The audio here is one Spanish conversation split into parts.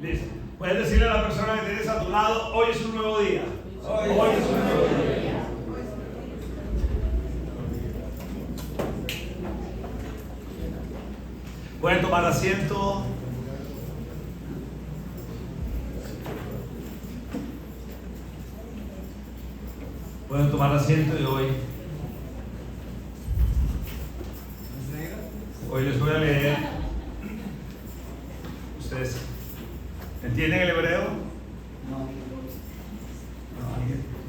Listo. Puedes decirle a la persona que tienes a tu lado, hoy es un nuevo día. Hoy es un nuevo día. Pueden tomar asiento. Pueden tomar asiento y hoy les voy a leer. ¿Ustedes entienden el hebreo? No.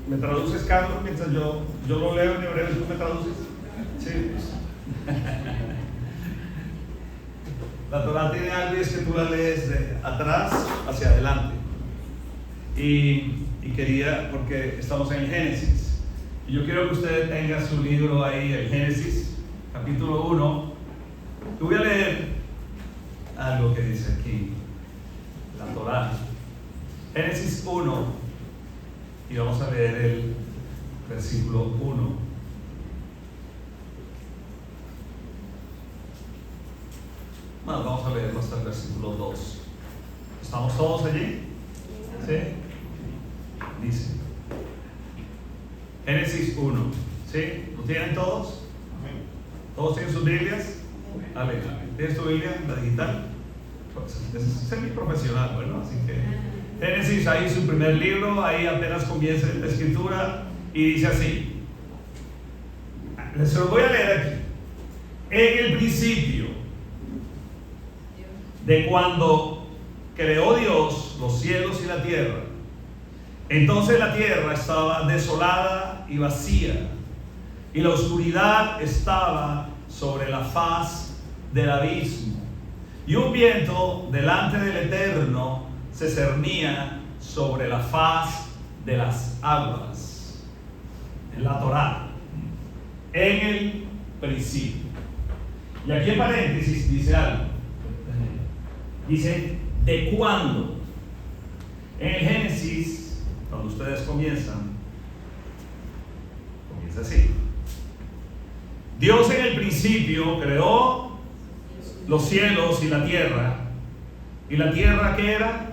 ¿Me traduces, Carlos, mientras yo lo leo en hebreo y tú me traduces? Sí. La Torah tiene algo y es que tú la lees de atrás hacia adelante. Y quería, porque estamos en el Génesis, y yo quiero que usted tenga su libro ahí, el Génesis, capítulo 1. Yo voy a leer algo que dice aquí la Torah. Génesis 1, y vamos a leer el versículo 1. Bueno, vamos a leer hasta el versículo 2. ¿Estamos todos allí? ¿Sí? Dice Génesis 1. ¿Sí? ¿Lo tienen todos? ¿Todos tienen sus Biblias? Dale, ¿tienes tu Biblia, la digital? Es semi-profesional, bueno, así que Génesis, ahí su primer libro, ahí apenas comienza la escritura y dice así. Se los voy a leer aquí. En el principio, de cuando creó Dios los cielos y la tierra, entonces la tierra estaba desolada y vacía, y la oscuridad estaba sobre la faz del abismo, y un viento delante del Eterno se cernía sobre la faz de las aguas. En la Torá, en el principio. Y aquí en paréntesis dice algo. Dice, ¿de cuándo? En el Génesis, cuando ustedes comienza así. Dios en el principio creó los cielos y la tierra. ¿Y la tierra qué era?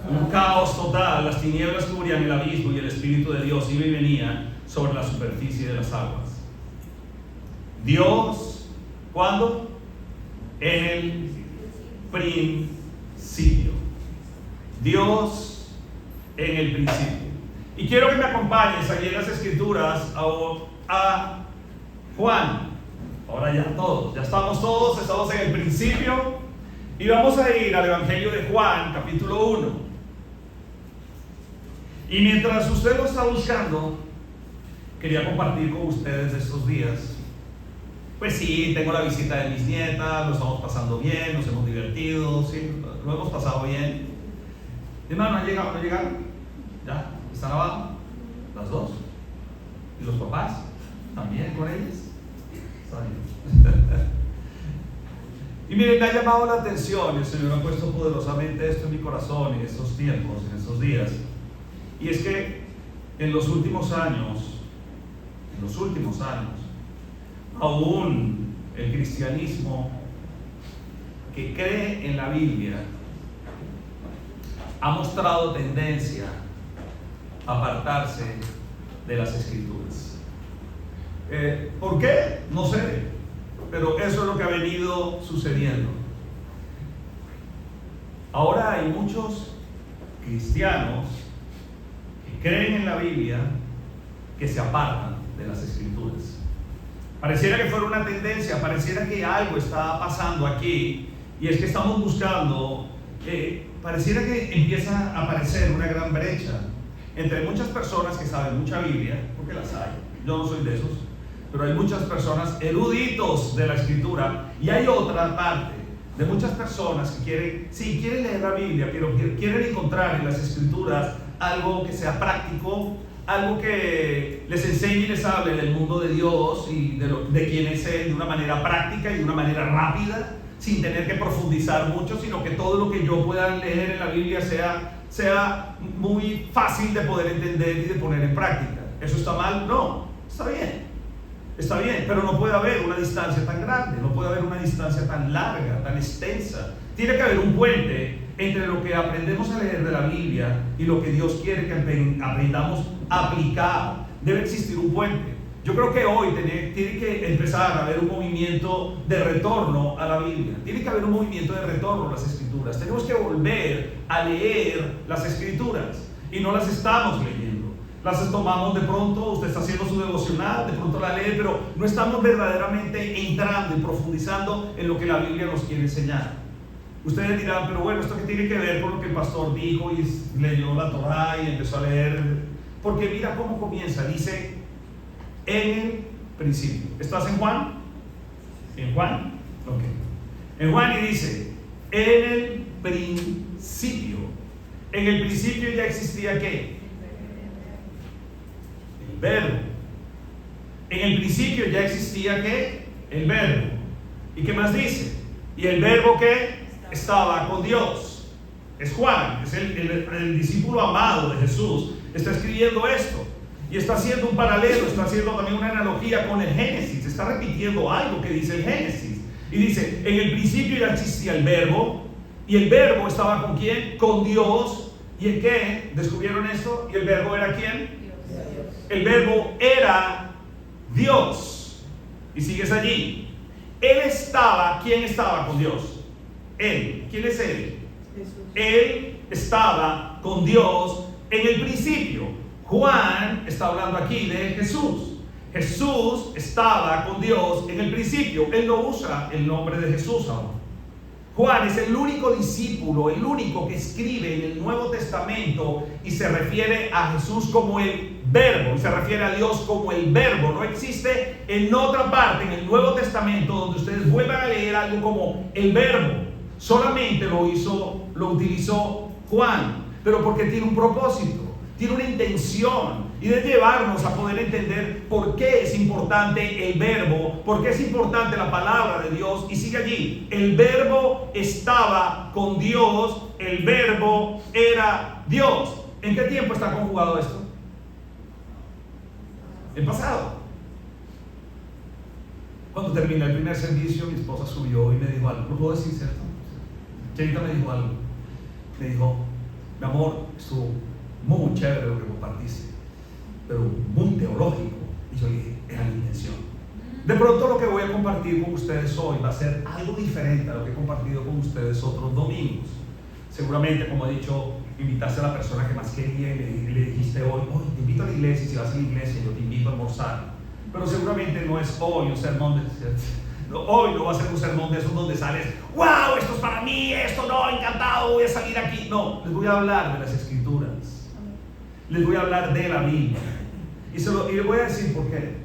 Un caos total. Las tinieblas cubrían el abismo y el Espíritu de Dios iba y venía sobre la superficie de las aguas. Dios, ¿cuándo? En el principio. Dios en el principio. Y quiero que me acompañes allí en las escrituras a Juan. Ahora ya todos, ya estamos en el principio. Y vamos a ir al Evangelio de Juan, capítulo 1. Y mientras usted lo está buscando, quería compartir con ustedes estos días. Pues sí, tengo la visita de mis nietas, lo estamos pasando bien, nos hemos divertido, sí, lo hemos pasado bien. Hermano, ¿no llegaron? ¿Ya? ¿Están abajo? ¿Las dos? ¿Y los papás? ¿También con ellos? Está bien. Y miren, me ha llamado la atención, el Señor ha puesto poderosamente esto en mi corazón en estos tiempos, en estos días. Y es que en los últimos años, aún el cristianismo que cree en la Biblia ha mostrado tendencia a apartarse de las Escrituras. ¿Por qué? No sé, pero eso es lo que ha venido sucediendo. Ahora hay muchos cristianos que creen en la Biblia que se apartan de las Escrituras. Pareciera que fuera una tendencia, pareciera que algo está pasando aquí, y es que estamos buscando, pareciera que empieza a aparecer una gran brecha entre muchas personas que saben mucha Biblia, porque las hay, yo no soy de esos, pero hay muchas personas eruditos de la Escritura, y hay otra parte de muchas personas que quieren leer la Biblia, pero quieren encontrar en las Escrituras algo que sea práctico, algo que les enseñe y les hable del mundo de Dios y de quién es Él de una manera práctica y de una manera rápida, sin tener que profundizar mucho, sino que todo lo que yo pueda leer en la Biblia sea muy fácil de poder entender y de poner en práctica. ¿Eso está mal? No, está bien, pero no puede haber una distancia tan grande, no puede haber una distancia tan larga, tan extensa. Tiene que haber un puente entre lo que aprendemos a leer de la Biblia y lo que Dios quiere que aprendamos a aplicar. Debe existir un puente. Yo creo que hoy tiene que empezar a haber un movimiento de retorno a la Biblia. Tiene que haber un movimiento de retorno a las Escrituras. Tenemos que volver a leer las Escrituras y no las estamos leyendo. Las tomamos de pronto, usted está haciendo su devocional, de pronto la lee, pero no estamos verdaderamente entrando y profundizando en lo que la Biblia nos quiere enseñar. Ustedes dirán, pero bueno, ¿esto qué tiene que ver con lo que el pastor dijo y leyó la Torá y empezó a leer? Porque mira cómo comienza, dice, en el principio. ¿Estás en Juan? ¿En Juan? Ok. En Juan y dice, en el principio. En el principio ya existía ¿qué? El verbo. En el principio ya existía ¿qué? El verbo. ¿Y qué más dice? Y el verbo ¿qué? Estaba con Dios. Es Juan, es el discípulo amado de Jesús. Está escribiendo esto. Y está haciendo un paralelo, está haciendo también una analogía con el Génesis. Está repitiendo algo que dice el Génesis. Y dice, en el principio ya existía el verbo. Y el verbo estaba ¿con quién? Con Dios. ¿Y en qué? ¿Descubrieron esto? ¿Y el verbo era quién? Dios. El verbo era Dios. Y sigues allí. Él estaba, ¿quién estaba con Dios? Él. ¿Quién es él? Jesús. Él estaba con Dios en el principio. Juan está hablando aquí de Jesús. Jesús estaba con Dios en el principio. Él no usa el nombre de Jesús aún. Juan es el único discípulo, el único que escribe en el Nuevo Testamento y se refiere a Jesús como el verbo, y se refiere a Dios como el verbo. No existe en otra parte en el Nuevo Testamento donde ustedes vuelvan a leer algo como el verbo. Solamente lo utilizó Juan, pero porque tiene un propósito, tiene una intención, y de llevarnos a poder entender por qué es importante el verbo, por qué es importante la palabra de Dios. Y sigue allí, el verbo estaba con Dios, el verbo era Dios. ¿En qué tiempo está conjugado esto? En pasado. Cuando terminé el primer servicio, mi esposa subió y me dijo algo. ¿Lo puedo decir, cierto? Chelita me dijo algo. Me dijo, mi amor, estuvo muy chévere lo que compartiste, pero muy teológico. Y yo le dije, era mi intención. De pronto lo que voy a compartir con ustedes hoy va a ser algo diferente a lo que he compartido con ustedes otros domingos. Seguramente, como he dicho, invitaste a la persona que más quería y le dijiste hoy, te invito a la iglesia, y si vas a la iglesia yo te invito a almorzar. Pero seguramente no es hoy un sermón hoy no va a ser un sermón de esos donde sales, wow, esto es para mí, esto no, encantado, voy a salir aquí. No, les voy a hablar de las Escrituras. Les voy a hablar de la Biblia. Y les voy a decir por qué.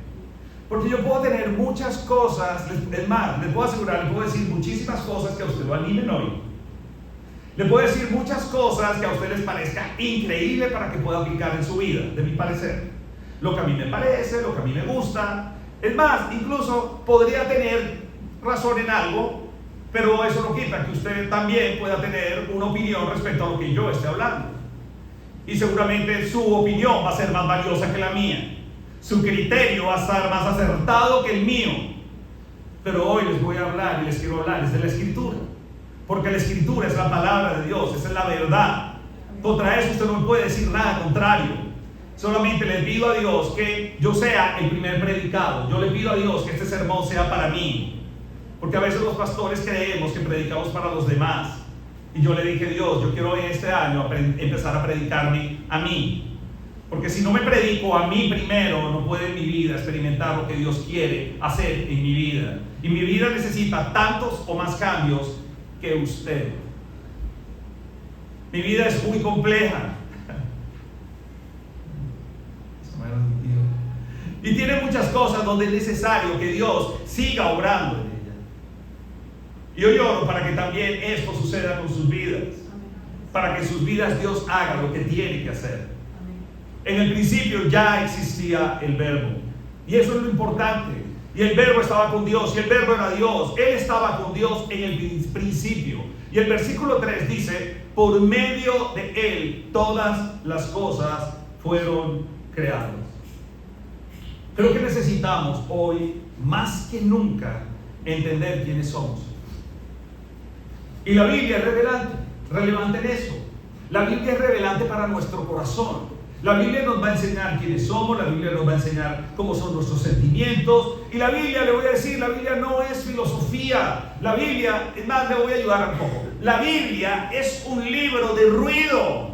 Porque yo puedo tener muchas cosas, es más, les puedo asegurar, les puedo decir muchísimas cosas que a usted lo animen hoy. Le puedo decir muchas cosas que a usted les parezca increíble para que pueda aplicar en su vida, de mi parecer. Lo que a mí me parece, lo que a mí me gusta. Es más, incluso podría tener razón en algo, pero eso no quita que usted también pueda tener una opinión respecto a lo que yo esté hablando. Y seguramente su opinión va a ser más valiosa que la mía. Su criterio va a estar más acertado que el mío. Pero hoy les voy a hablar y les quiero hablar desde la Escritura. Porque la Escritura es la palabra de Dios, esa es la verdad. Contra eso usted no me puede decir nada contrario. Solamente le pido a Dios que yo sea el primer predicado. Yo le pido a Dios que este sermón sea para mí. Porque a veces los pastores creemos que predicamos para los demás. Y yo le dije, Dios, yo quiero en este año empezar a predicarme a mí. Porque si no me predico a mí primero, no puedo en mi vida experimentar lo que Dios quiere hacer en mi vida. Y mi vida necesita tantos o más cambios que usted. Mi vida es muy compleja. Y tiene muchas cosas donde es necesario que Dios siga obrando en ella. Y yo lloro para que también esto suceda con sus vidas. Para que en sus vidas Dios haga lo que tiene que hacer. En el principio ya existía el verbo. Y eso es lo importante. Y el verbo estaba con Dios. Y el verbo era Dios. Él estaba con Dios en el principio. Y el versículo 3 dice, por medio de Él todas las cosas fueron creadas. Creo que necesitamos hoy, más que nunca, entender quiénes somos. Y la Biblia es revelante. relevante en eso. La Biblia es relevante para nuestro corazón. La Biblia nos va a enseñar quiénes somos, la Biblia nos va a enseñar cómo son nuestros sentimientos. Y la Biblia, le voy a decir, la Biblia no es filosofía. La Biblia, es más, le voy a ayudar un poco. La Biblia es un libro de ruido.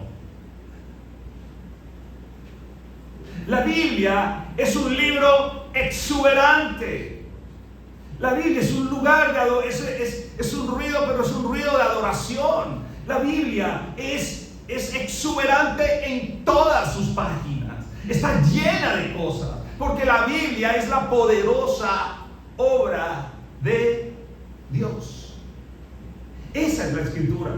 La Biblia es un libro exuberante. La Biblia es un lugar de es un ruido, pero es un ruido de adoración. La Biblia es exuberante en todas sus páginas. Está llena de cosas, porque la Biblia es la poderosa obra de Dios. Esa es la Escritura.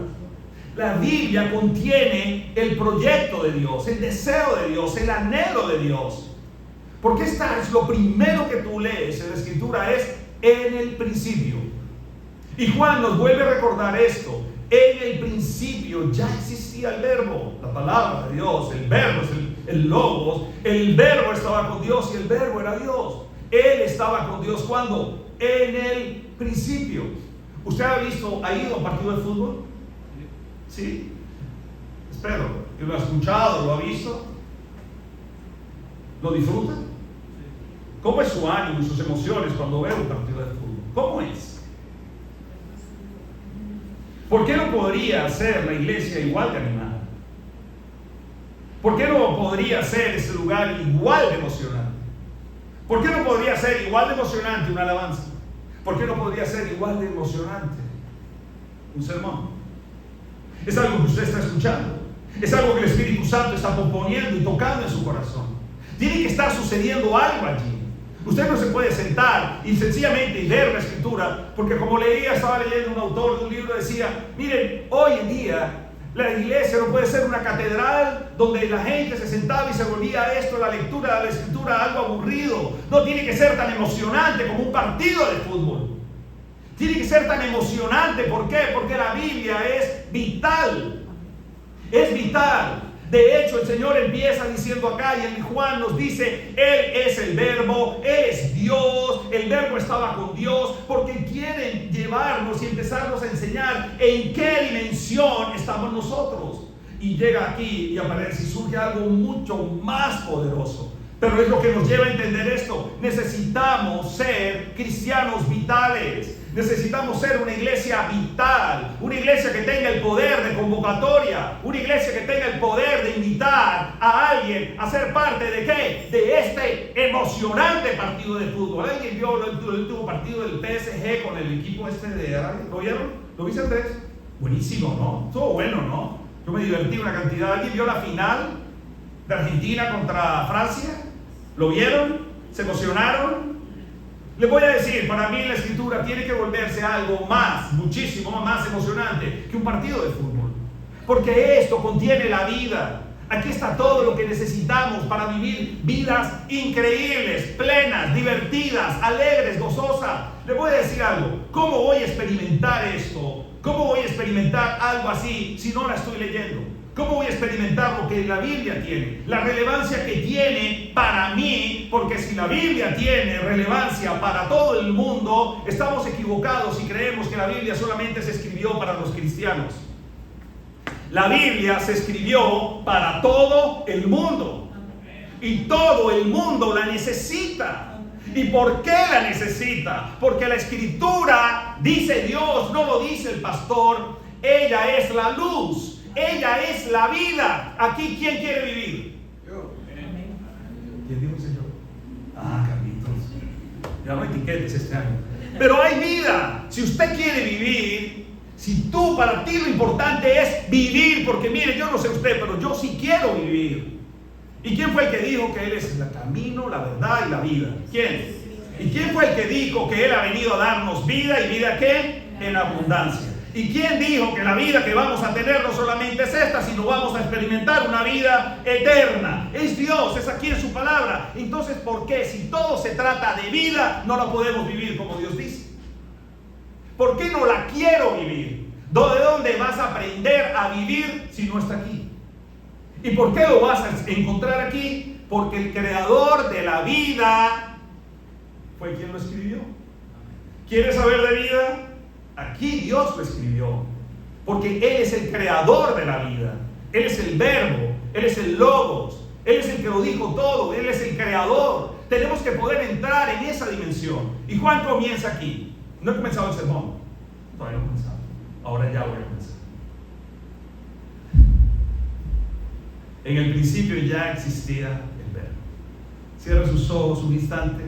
La Biblia contiene el proyecto de Dios, el deseo de Dios, el anhelo de Dios. Porque esta es lo primero que tú lees en la Escritura, es en el principio. Y Juan nos vuelve a recordar esto. En el principio ya existía el verbo, la palabra de Dios. El verbo es el logos. El verbo estaba con Dios y el verbo era Dios. Él estaba con Dios ¿cuándo? En el principio. ¿Usted ha ido a un partido de fútbol? ¿Sí? Espero que lo ha escuchado, lo ha visto. ¿Lo disfruta? ¿Cómo es su ánimo y sus emociones cuando ve un partido de fútbol? ¿Cómo es? ¿Por qué no podría ser la iglesia igual de animada? ¿Por qué no podría ser ese lugar igual de emocionante? ¿Por qué no podría ser igual de emocionante una alabanza? ¿Por qué no podría ser igual de emocionante un sermón? Es algo que usted está escuchando. Es algo que el Espíritu Santo está componiendo y tocando en su corazón. Tiene que estar sucediendo algo allí. Usted no se puede sentar y sencillamente leer la Escritura, porque como estaba leyendo un autor de un libro, decía, miren, hoy en día la iglesia no puede ser una catedral donde la gente se sentaba y se volvía a esto, la lectura de la Escritura, algo aburrido. No tiene que ser tan emocionante como un partido de fútbol. Tiene que ser tan emocionante. ¿Por qué? Porque la Biblia es vital. Es vital. De hecho, el Señor empieza diciendo acá, y en Juan nos dice, Él es el verbo, Él es Dios, el verbo estaba con Dios, porque quieren llevarnos y empezarnos a enseñar en qué dimensión estamos nosotros. Y llega aquí y aparece y surge algo mucho más poderoso. Pero es lo que nos lleva a entender esto. Necesitamos ser cristianos vitales. Necesitamos ser una iglesia vital, una iglesia que tenga el poder de convocatoria, una iglesia que tenga el poder de invitar a alguien a ser parte de ¿qué? De este emocionante partido de fútbol. ¿Alguien vio el último partido del PSG con el equipo este de Arabia? ¿Lo vieron? ¿Lo viste, Andrés? Buenísimo, ¿no? Estuvo bueno, ¿no? Yo me divertí una cantidad. ¿Alguien vio la final de Argentina contra Francia? ¿Lo vieron? ¿Se emocionaron? Les voy a decir, para mí la Escritura tiene que volverse algo más, muchísimo más emocionante que un partido de fútbol. Porque esto contiene la vida. Aquí está todo lo que necesitamos para vivir vidas increíbles, plenas, divertidas, alegres, gozosas. Les voy a decir algo. ¿Cómo voy a experimentar esto? ¿Cómo voy a experimentar algo así si no la estoy leyendo? ¿Cómo voy a experimentar lo que la Biblia tiene? La relevancia que tiene para mí, porque si la Biblia tiene relevancia para todo el mundo, estamos equivocados si creemos que la Biblia solamente se escribió para los cristianos. La Biblia se escribió para todo el mundo. Y todo el mundo la necesita. ¿Y por qué la necesita? Porque la Escritura, dice Dios, no lo dice el pastor, ella es la luz. Ella es la vida. Aquí, ¿quién quiere vivir? Yo. ¿Quién dijo Señor? Carlitos. Ya no hay etiquetes este año. Pero hay vida. Si usted quiere vivir, para ti lo importante es vivir, porque mire, yo no sé usted, pero yo sí quiero vivir. ¿Y quién fue el que dijo que Él es el camino, la verdad y la vida? ¿Quién? ¿Y quién fue el que dijo que Él ha venido a darnos vida y vida qué? En abundancia. ¿Y quién dijo que la vida que vamos a tener no solamente es esta, sino vamos a experimentar una vida eterna? Es Dios, es aquí en su palabra. Entonces, ¿por qué? Si todo se trata de vida, no la podemos vivir como Dios dice. ¿Por qué no la quiero vivir? ¿De dónde vas a aprender a vivir si no está aquí? ¿Y por qué lo vas a encontrar aquí? Porque el creador de la vida fue quien lo escribió. ¿Quieres saber de vida? Aquí Dios lo escribió. porque Él es el creador de la vida. Él es el verbo, Él es el logos, Él es el que lo dijo todo, Él es el creador. Tenemos que poder entrar en esa dimensión. ¿Y Juan comienza aquí? No he comenzado el sermón, todavía no he comenzado. Ahora ya voy a comenzar. En el principio ya existía el verbo. Cierra sus ojos un instante.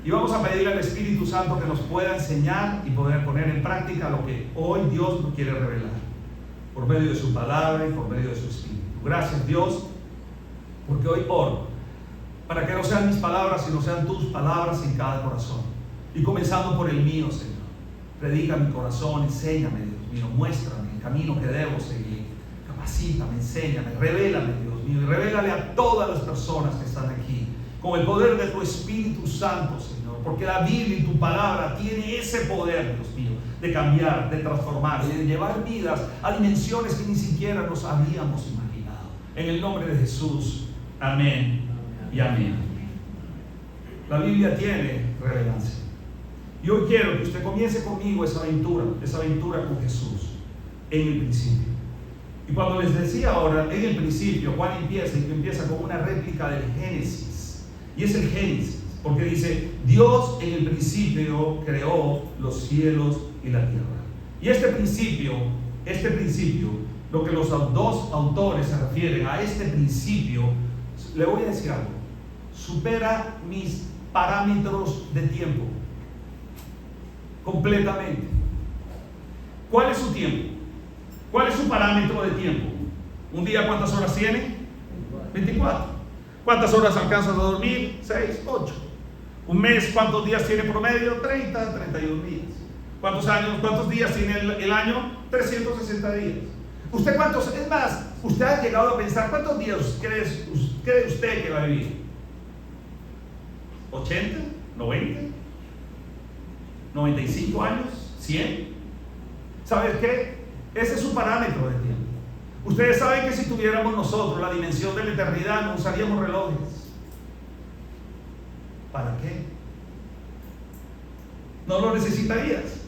Y vamos a pedirle al Espíritu Santo que nos pueda enseñar y poder poner en práctica lo que hoy Dios nos quiere revelar, por medio de su palabra y por medio de su Espíritu. Gracias, Dios, porque hoy oro para que no sean mis palabras, sino sean tus palabras en cada corazón. Y comenzando por el mío, Señor. Predica mi corazón, enséñame, Dios mío, muéstrame el camino que debo seguir. Capacítame, enséñame, revélame, Dios mío, y revélale a todas las personas que están aquí, con el poder de tu Espíritu Santo, Señor, porque la Biblia y tu palabra tiene ese poder, Dios mío, de cambiar, de transformar, de llevar vidas a dimensiones que ni siquiera nos habíamos imaginado. En el nombre de Jesús, amén y amén. La Biblia tiene relevancia. Y hoy quiero que usted comience conmigo esa aventura con Jesús en el principio. Y cuando les decía ahora, en el principio, Juan empieza con una réplica del Génesis. Y es el Génesis, porque dice, Dios en el principio creó los cielos y la tierra. Y este principio, lo que los dos autores se refieren a este principio, le voy a decir algo, supera mis parámetros de tiempo, completamente. ¿Cuál es su tiempo? ¿Cuál es su parámetro de tiempo? ¿Un día cuántas horas tiene? 24. ¿Cuántas horas alcanzas a dormir? 6, 8. ¿Un mes cuántos días tiene promedio? 30, 31 días. ¿Cuántos días tiene el año? 360 días. ¿Usted cuántos? Es más, ¿usted ha llegado a pensar cuántos días cree usted que va a vivir? ¿80? ¿90? ¿95 años? ¿100? ¿Sabes qué? Ese es su parámetro de tiempo. Ustedes saben que si tuviéramos nosotros la dimensión de la eternidad, no usaríamos relojes. ¿Para qué? No lo necesitarías.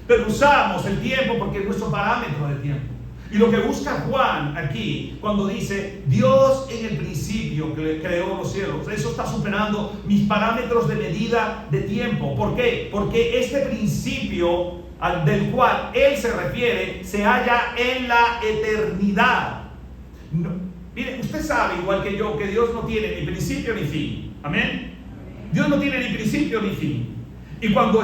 Pero usamos el tiempo porque es nuestro parámetro de tiempo. Y lo que busca Juan aquí, cuando dice Dios en el principio creó los cielos, eso está superando mis parámetros de medida de tiempo. ¿Por qué? Porque este principio del cual Él se refiere se halla en la eternidad. No, mire, usted sabe igual que yo que Dios no tiene ni principio ni fin. Amén. Dios no tiene ni principio ni fin. Y cuando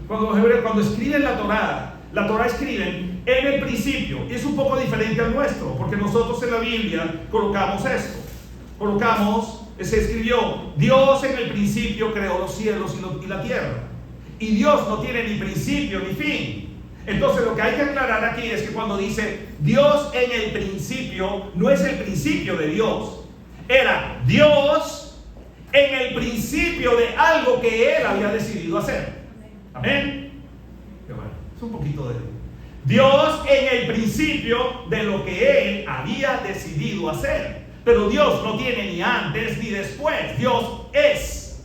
cuando escriben la Torá escriben en el principio. Y es un poco diferente al nuestro, porque nosotros en la Biblia colocamos esto. Se escribió, Dios en el principio creó los cielos y la tierra. Y Dios no tiene ni principio ni fin. Entonces lo que hay que aclarar aquí es que cuando dice Dios en el principio, no es el principio de Dios. Era Dios en el principio de algo que Él había decidido hacer. Amén. Qué bueno, es un poquito de Dios en el principio de lo que Él había decidido hacer. Pero Dios no tiene ni antes ni después. Dios es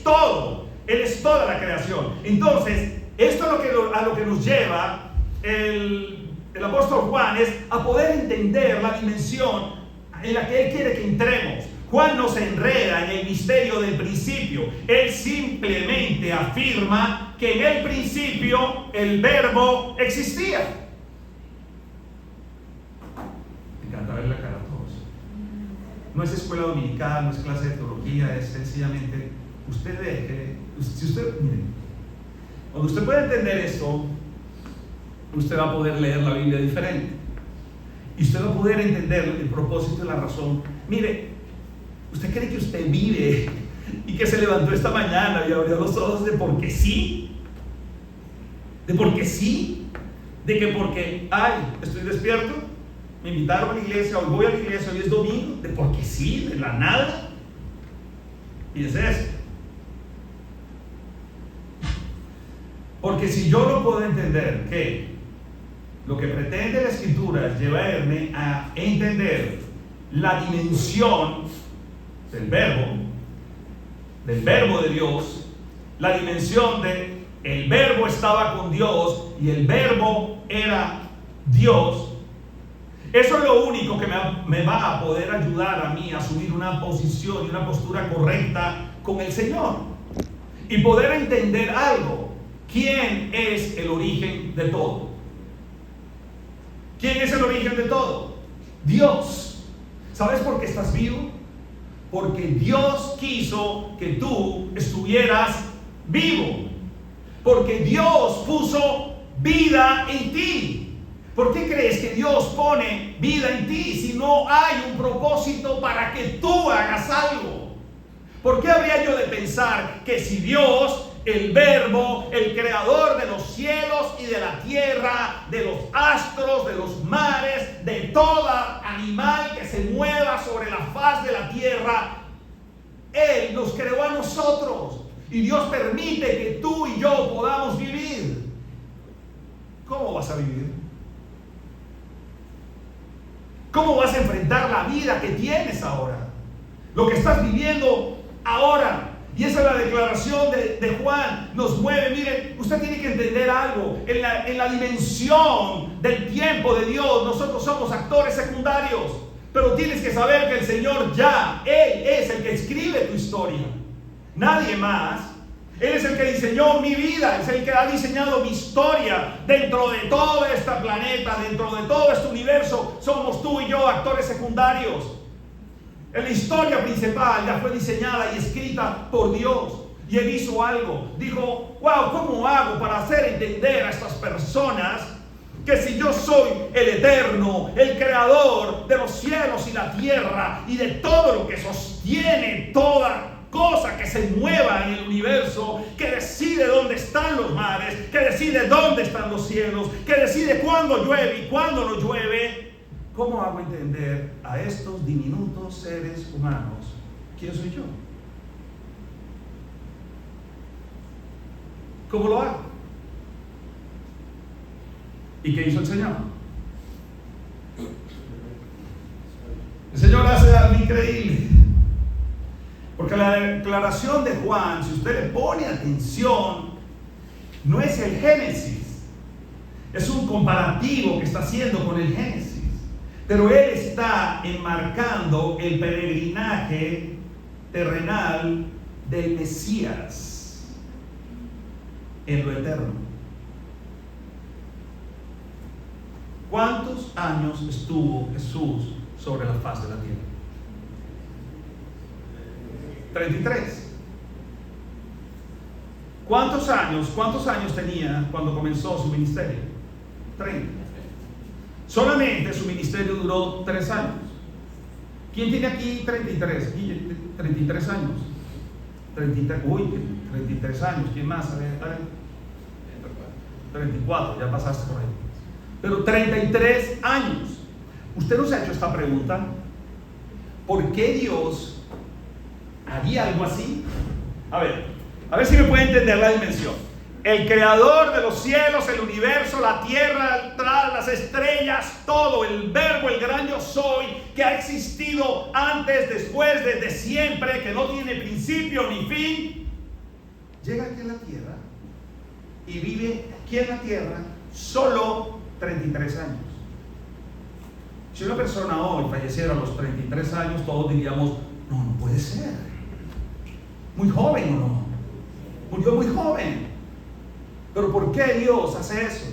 todo. Él es toda la creación. Entonces, esto es a lo que nos lleva el apóstol Juan, es a poder entender la dimensión en la que Él quiere que entremos. Juan no se enreda en el misterio del principio. Él simplemente afirma que en el principio el verbo existía. Me encanta ver la cara a todos. No es escuela dominical, no es clase de teología, es sencillamente usted miren, cuando usted pueda entender esto, usted va a poder leer la Biblia diferente. Y usted va a poder entender el propósito y la razón. Mire, ¿usted cree que usted vive y que se levantó esta mañana y abrió los ojos de porque sí? ¿De porque sí? ¿De que porque, estoy despierto? Me invitaron a la iglesia, hoy voy a la iglesia, hoy es domingo. ¿De porque sí? ¿De la nada? Y es eso. Porque si yo no puedo entender que lo que pretende la Escritura es llevarme a entender la dimensión del verbo de Dios, la dimensión de el verbo estaba con Dios y el verbo era Dios, eso es lo único que me va a poder ayudar a mí a asumir una posición y una postura correcta con el Señor y poder entender algo. ¿Quién es el origen de todo? ¿Quién es el origen de todo? Dios. ¿Sabes por qué estás vivo? Porque Dios quiso que tú estuvieras vivo. Porque Dios puso vida en ti. ¿Por qué crees que Dios pone vida en ti si no hay un propósito para que tú hagas algo? ¿Por qué habría yo de pensar que si Dios, el Verbo, el creador de los cielos y de la tierra, de los astros, de los mares, de todo animal que se mueva sobre la faz de la tierra, Él nos creó a nosotros y Dios permite que tú y yo podamos vivir? ¿Cómo vas a vivir? ¿Cómo vas a enfrentar la vida que tienes ahora? Lo que estás viviendo ahora. Y esa es la declaración de Juan. Nos mueve. Miren, usted tiene que entender algo. En la dimensión del tiempo de Dios, nosotros somos actores secundarios. Pero tienes que saber que el Señor Él es el que escribe tu historia. Nadie más. Él es el que diseñó mi vida, es el que ha diseñado mi historia. Dentro de todo este planeta, dentro de todo este universo, somos tú y yo actores secundarios. La historia principal ya fue diseñada y escrita por Dios. Y Él hizo algo. Dijo, wow, ¿cómo hago para hacer entender a estas personas que si yo soy el eterno, el creador de los cielos y la tierra y de todo lo que sostiene toda cosa que se mueva en el universo, que decide dónde están los mares, que decide dónde están los cielos, que decide cuándo llueve y cuándo no llueve? ¿Cómo hago entender a estos diminutos seres humanos quién soy yo? ¿Cómo lo hago? ¿Y qué hizo el Señor? El Señor hace algo increíble. Porque la declaración de Juan, si usted le pone atención, no es el Génesis, es un comparativo que está haciendo con el Génesis. Pero Él está enmarcando el peregrinaje terrenal del Mesías en lo eterno. ¿Cuántos años estuvo Jesús sobre la faz de la tierra? 33. ¿Cuántos años tenía cuando comenzó su ministerio? 30. Solamente su ministerio duró 3 años. ¿Quién tiene aquí 33? 33 años. 33 años. ¿Quién más? A ver. 34, ya pasaste por ahí. Pero 33 años. ¿Usted no se ha hecho esta pregunta? ¿Por qué Dios haría algo así? A ver si me puede entender la dimensión. El creador de los cielos, el universo, la tierra, las estrellas, todo, el verbo, el gran yo soy, que ha existido antes, después, desde siempre, que no tiene principio ni fin, llega aquí a la tierra y vive aquí en la tierra solo 33 años. Si una persona hoy falleciera a los 33 años, todos diríamos, no puede ser. Muy joven, ¿o no? Murió muy joven. Pero ¿por qué Dios hace eso?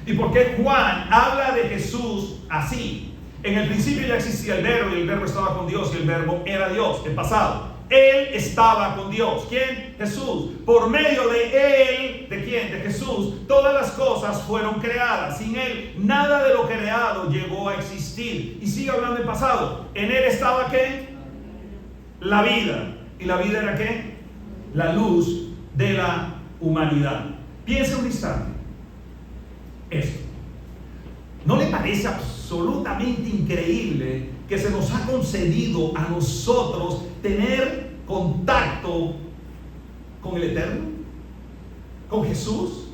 ¿Y por qué Juan habla de Jesús así? En el principio ya existía el verbo y el verbo estaba con Dios y el verbo era Dios, el pasado. Él estaba con Dios. ¿Quién? Jesús. Por medio de Él, ¿de quién? De Jesús. Todas las cosas fueron creadas. Sin Él, nada de lo creado llegó a existir. Y sigue hablando en pasado. En Él estaba ¿qué? La vida. ¿Y la vida era qué? La luz de la humanidad. Piensa un instante. Esto. ¿No le parece absolutamente increíble que se nos ha concedido a nosotros tener contacto con el Eterno? ¿Con Jesús?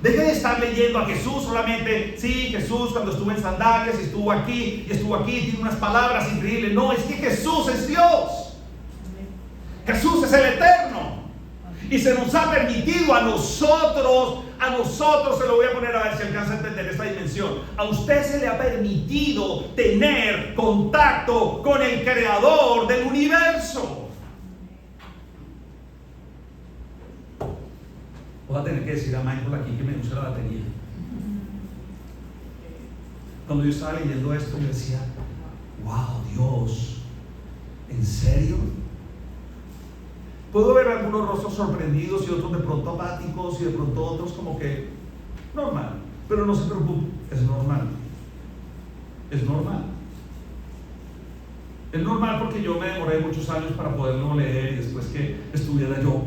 Deje de estar leyendo a Jesús solamente, sí, Jesús cuando estuvo en sandalias, estuvo aquí, tiene unas palabras increíbles. No, es que Jesús es Dios. Jesús es el Eterno. Y se nos ha permitido a nosotros se lo voy a poner a ver si alcanza a entender esta dimensión. A usted se le ha permitido tener contacto con el creador del universo. Voy a tener que decir a Michael aquí que me use la batería. Cuando yo estaba leyendo esto, yo decía, wow, Dios, ¿en serio? Puedo ver algunos rostros sorprendidos y otros de pronto apáticos y de pronto otros como que normal, pero no se preocupe, es normal. Es normal. Es normal porque yo me demoré muchos años para poderlo leer y después que estuviera yo,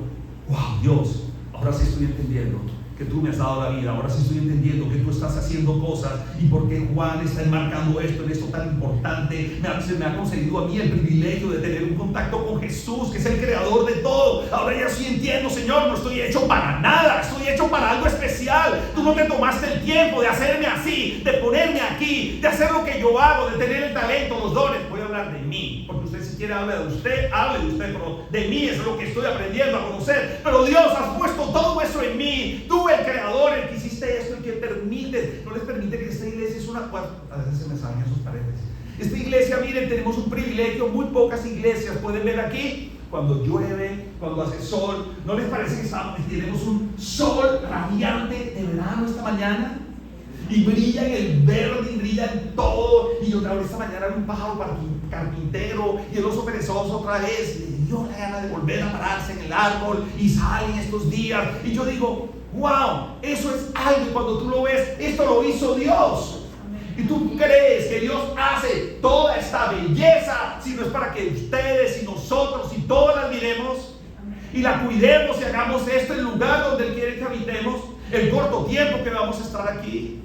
wow, Dios, ahora sí estoy entendiendo que tú me has dado la vida, ahora sí estoy entendiendo que tú estás haciendo cosas y por qué Juan está enmarcando esto en esto tan importante. Se me ha concedido a mí el privilegio de tener un contacto con Jesús, que es el creador de todo. Ahora ya sí entiendo, Señor, no estoy hecho para nada, estoy hecho para algo especial. Tú no te tomaste el tiempo de hacerme así, de ponerme aquí, de hacer lo que yo hago, de tener el talento, los dones. Voy a hablar de mí, porque usted si quiere hable de usted, pero de mí es lo que estoy aprendiendo a conocer. Pero Dios, has puesto todo eso en mí. Tú, el creador, el que hiciste esto, el que permite, no les permite que esta iglesia es una, a veces se me salen esos paréntesis. Esta iglesia, miren, tenemos un privilegio, muy pocas iglesias pueden ver aquí, cuando llueve, cuando hace sol. ¿No les parece que tenemos un sol radiante de verano esta mañana? Y brilla en el verde y brilla en todo. Y otra vez esta mañana vi un pájaro carpintero y el oso perezoso otra vez le dio la gana de volver a pararse en el árbol y salen estos días. Y yo digo, wow, eso es algo. Y cuando tú lo ves, esto lo hizo Dios. Y tú crees que Dios hace toda esta belleza, si no es para que ustedes y nosotros y todos la miremos y la cuidemos y hagamos esto el lugar donde Él quiere que habitemos el corto tiempo que vamos a estar aquí.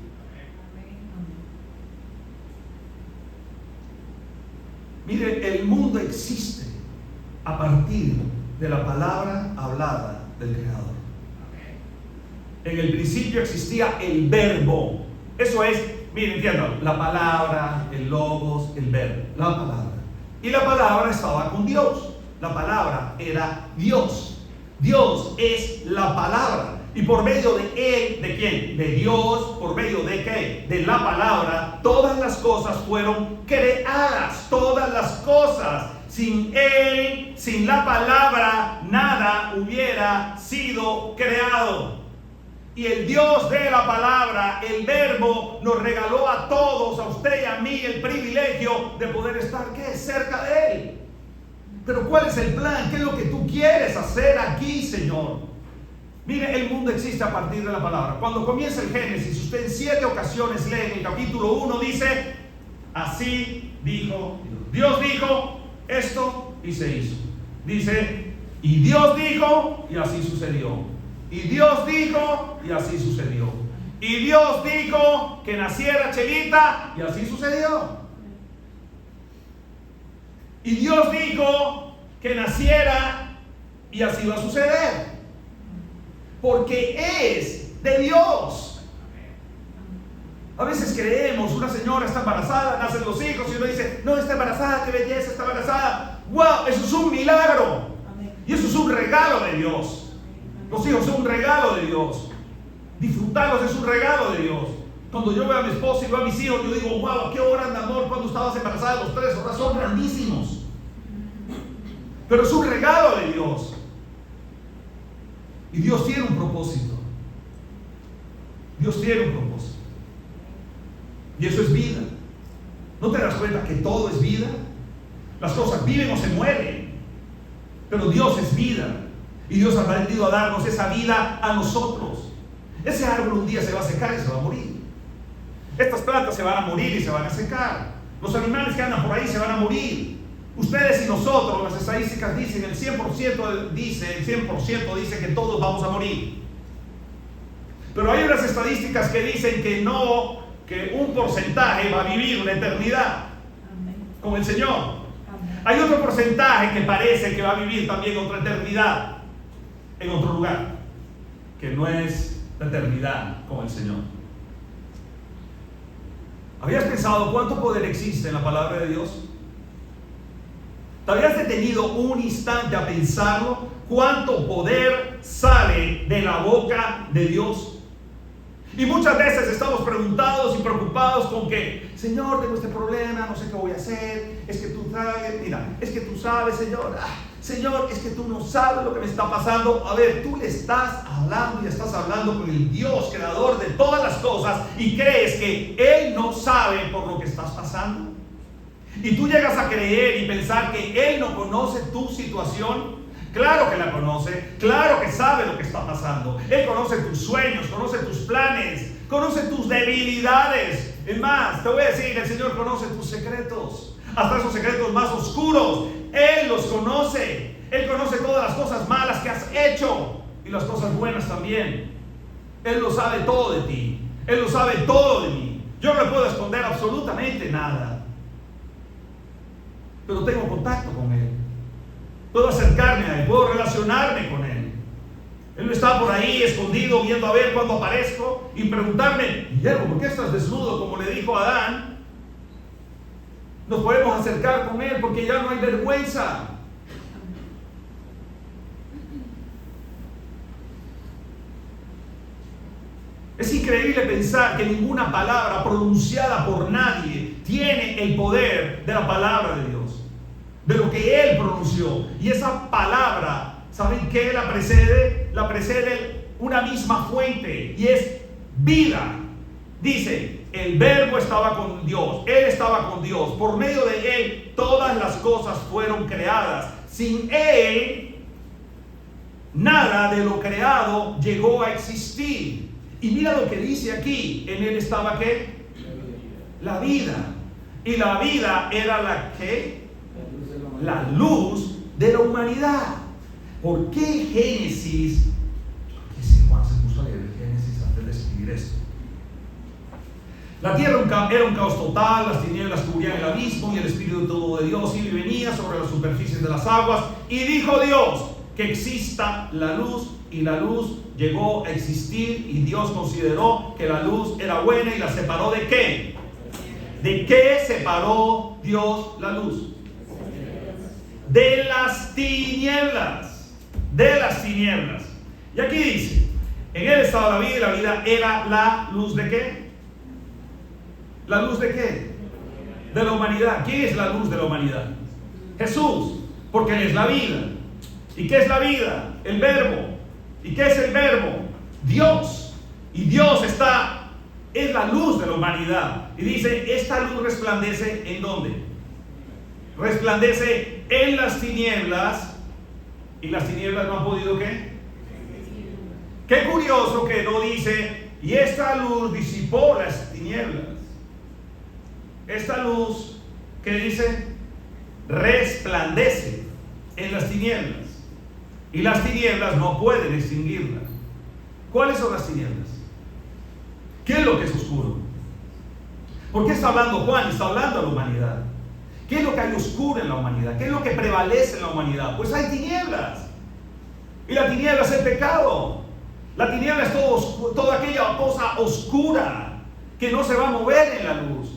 Mire, el mundo existe a partir de la palabra hablada del Creador. En el principio existía el verbo. Eso es, miren, entiendan, la palabra, el logos, el verbo, la palabra. Y la palabra estaba con Dios. La palabra era Dios. Dios es la palabra. Y por medio de Él, ¿de quién? De Dios. ¿Por medio de qué? De la palabra. Todas las cosas fueron creadas. Todas las cosas. Sin Él, sin la palabra, nada hubiera sido creado. Y el Dios de la palabra, el verbo, nos regaló a todos, a usted y a mí, el privilegio de poder estar, ¿qué? Cerca de Él. Pero ¿cuál es el plan? ¿Qué es lo que tú quieres hacer aquí, Señor? Mire, el mundo existe a partir de la palabra. Cuando comienza el Génesis, usted en 7 ocasiones lee en el capítulo 1, dice, así dijo Dios. Dios dijo esto y se hizo. Dice, y Dios dijo y así sucedió. Y Dios dijo y así sucedió. Y Dios dijo que naciera Chelita y así sucedió. Y Dios dijo que naciera y así va a suceder. Porque es de Dios. A veces creemos, una señora está embarazada, nacen los hijos y uno dice, no, está embarazada, qué belleza, está embarazada. ¡Wow! Eso es un milagro. Y eso es un regalo de Dios. Los hijos son un regalo de Dios. Disfrutarlos es un regalo de Dios. Cuando yo veo a mi esposa y veo a mis hijos, yo digo, wow, qué horas de amor cuando estabas embarazada, los 3 horas son grandísimos. Pero es un regalo de Dios. Y Dios tiene un propósito. Dios tiene un propósito. Y eso es vida. ¿No te das cuenta que todo es vida? Las cosas viven o se mueren. Pero Dios es vida. Y Dios ha aprendido a darnos esa vida a nosotros. Ese árbol un día se va a secar y se va a morir. Estas plantas se van a morir y se van a secar. Los animales que andan por ahí se van a morir. Ustedes y nosotros, las estadísticas dicen, el 100% dice que todos vamos a morir. Pero hay unas estadísticas que dicen que no, que un porcentaje va a vivir una eternidad con el Señor. Hay otro porcentaje que parece que va a vivir también otra eternidad en otro lugar, que no es la eternidad con el Señor. ¿Habías pensado cuánto poder existe en la palabra de Dios? ¿Te habías detenido un instante a pensarlo? ¿Cuánto poder sale de la boca de Dios? Y muchas veces estamos preguntados y preocupados con que, Señor, tengo este problema, no sé qué voy a hacer, es que tú sabes, mira, es que tú sabes, Señor, Señor, es que tú no sabes lo que me está pasando. A ver, tú le estás hablando y estás hablando con el Dios, creador de todas las cosas, y crees que Él no sabe por lo que estás pasando. Y tú llegas a creer y pensar que Él no conoce tu situación. Claro que la conoce, claro que sabe lo que está pasando. Él conoce tus sueños, conoce tus planes, conoce tus debilidades. Es más, te voy a decir, el Señor conoce tus secretos, hasta esos secretos más oscuros. Él los conoce. Él conoce todas las cosas malas que has hecho y las cosas buenas también. Él lo sabe todo de ti. Él lo sabe todo de mí. Yo no le puedo esconder absolutamente nada, pero tengo contacto con Él. Puedo acercarme a Él, puedo relacionarme con Él. Él no está por ahí escondido viendo a ver cuándo aparezco y preguntarme, Guillermo, ¿por qué estás desnudo? Como le dijo a Adán. Nos podemos acercar con Él porque ya no hay vergüenza. Es increíble pensar que ninguna palabra pronunciada por nadie tiene el poder de la palabra de Dios, de lo que Él pronunció. Y esa palabra, ¿saben qué la precede? La precede una misma fuente, y es vida. Dice, el Verbo estaba con Dios, Él estaba con Dios. Por medio de Él todas las cosas fueron creadas. Sin Él, nada de lo creado llegó a existir. Y mira lo que dice aquí, en Él estaba ¿qué? La vida. Y la vida era la ¿qué? La luz de la humanidad. ¿Por qué Génesis? Porque si Juan se puso a leer Génesis antes de escribir esto. La tierra era un caos total, las tinieblas cubrían el abismo y el Espíritu de Dios iba y venía sobre las superficies de las aguas. Y dijo Dios que exista la luz, y la luz llegó a existir, y Dios consideró que la luz era buena y la separó ¿de qué? ¿De qué separó Dios la luz? De las tinieblas. De las tinieblas. Y aquí dice, en Él estaba la vida y la vida era la luz ¿de qué? ¿La luz de qué? De la humanidad. ¿Quién es la luz de la humanidad? Jesús, porque Él es la vida. ¿Y qué es la vida? El Verbo. ¿Y qué es el Verbo? Dios. Y Dios es la luz de la humanidad. Y dice, esta luz resplandece ¿en dónde? Resplandece en las tinieblas, y las tinieblas no han podido ¿qué? Qué curioso que no dice, y esta luz disipó las tinieblas. Esta luz, ¿qué dice? Resplandece en las tinieblas. Y las tinieblas no pueden extinguirla. ¿Cuáles son las tinieblas? ¿Qué es lo que es oscuro? ¿Por qué está hablando Juan? Está hablando a la humanidad. ¿Qué es lo que hay oscuro en la humanidad? ¿Qué es lo que prevalece en la humanidad? Pues hay tinieblas. Y la tiniebla es el pecado. La tiniebla es toda aquella cosa oscura que no se va a mover en la luz.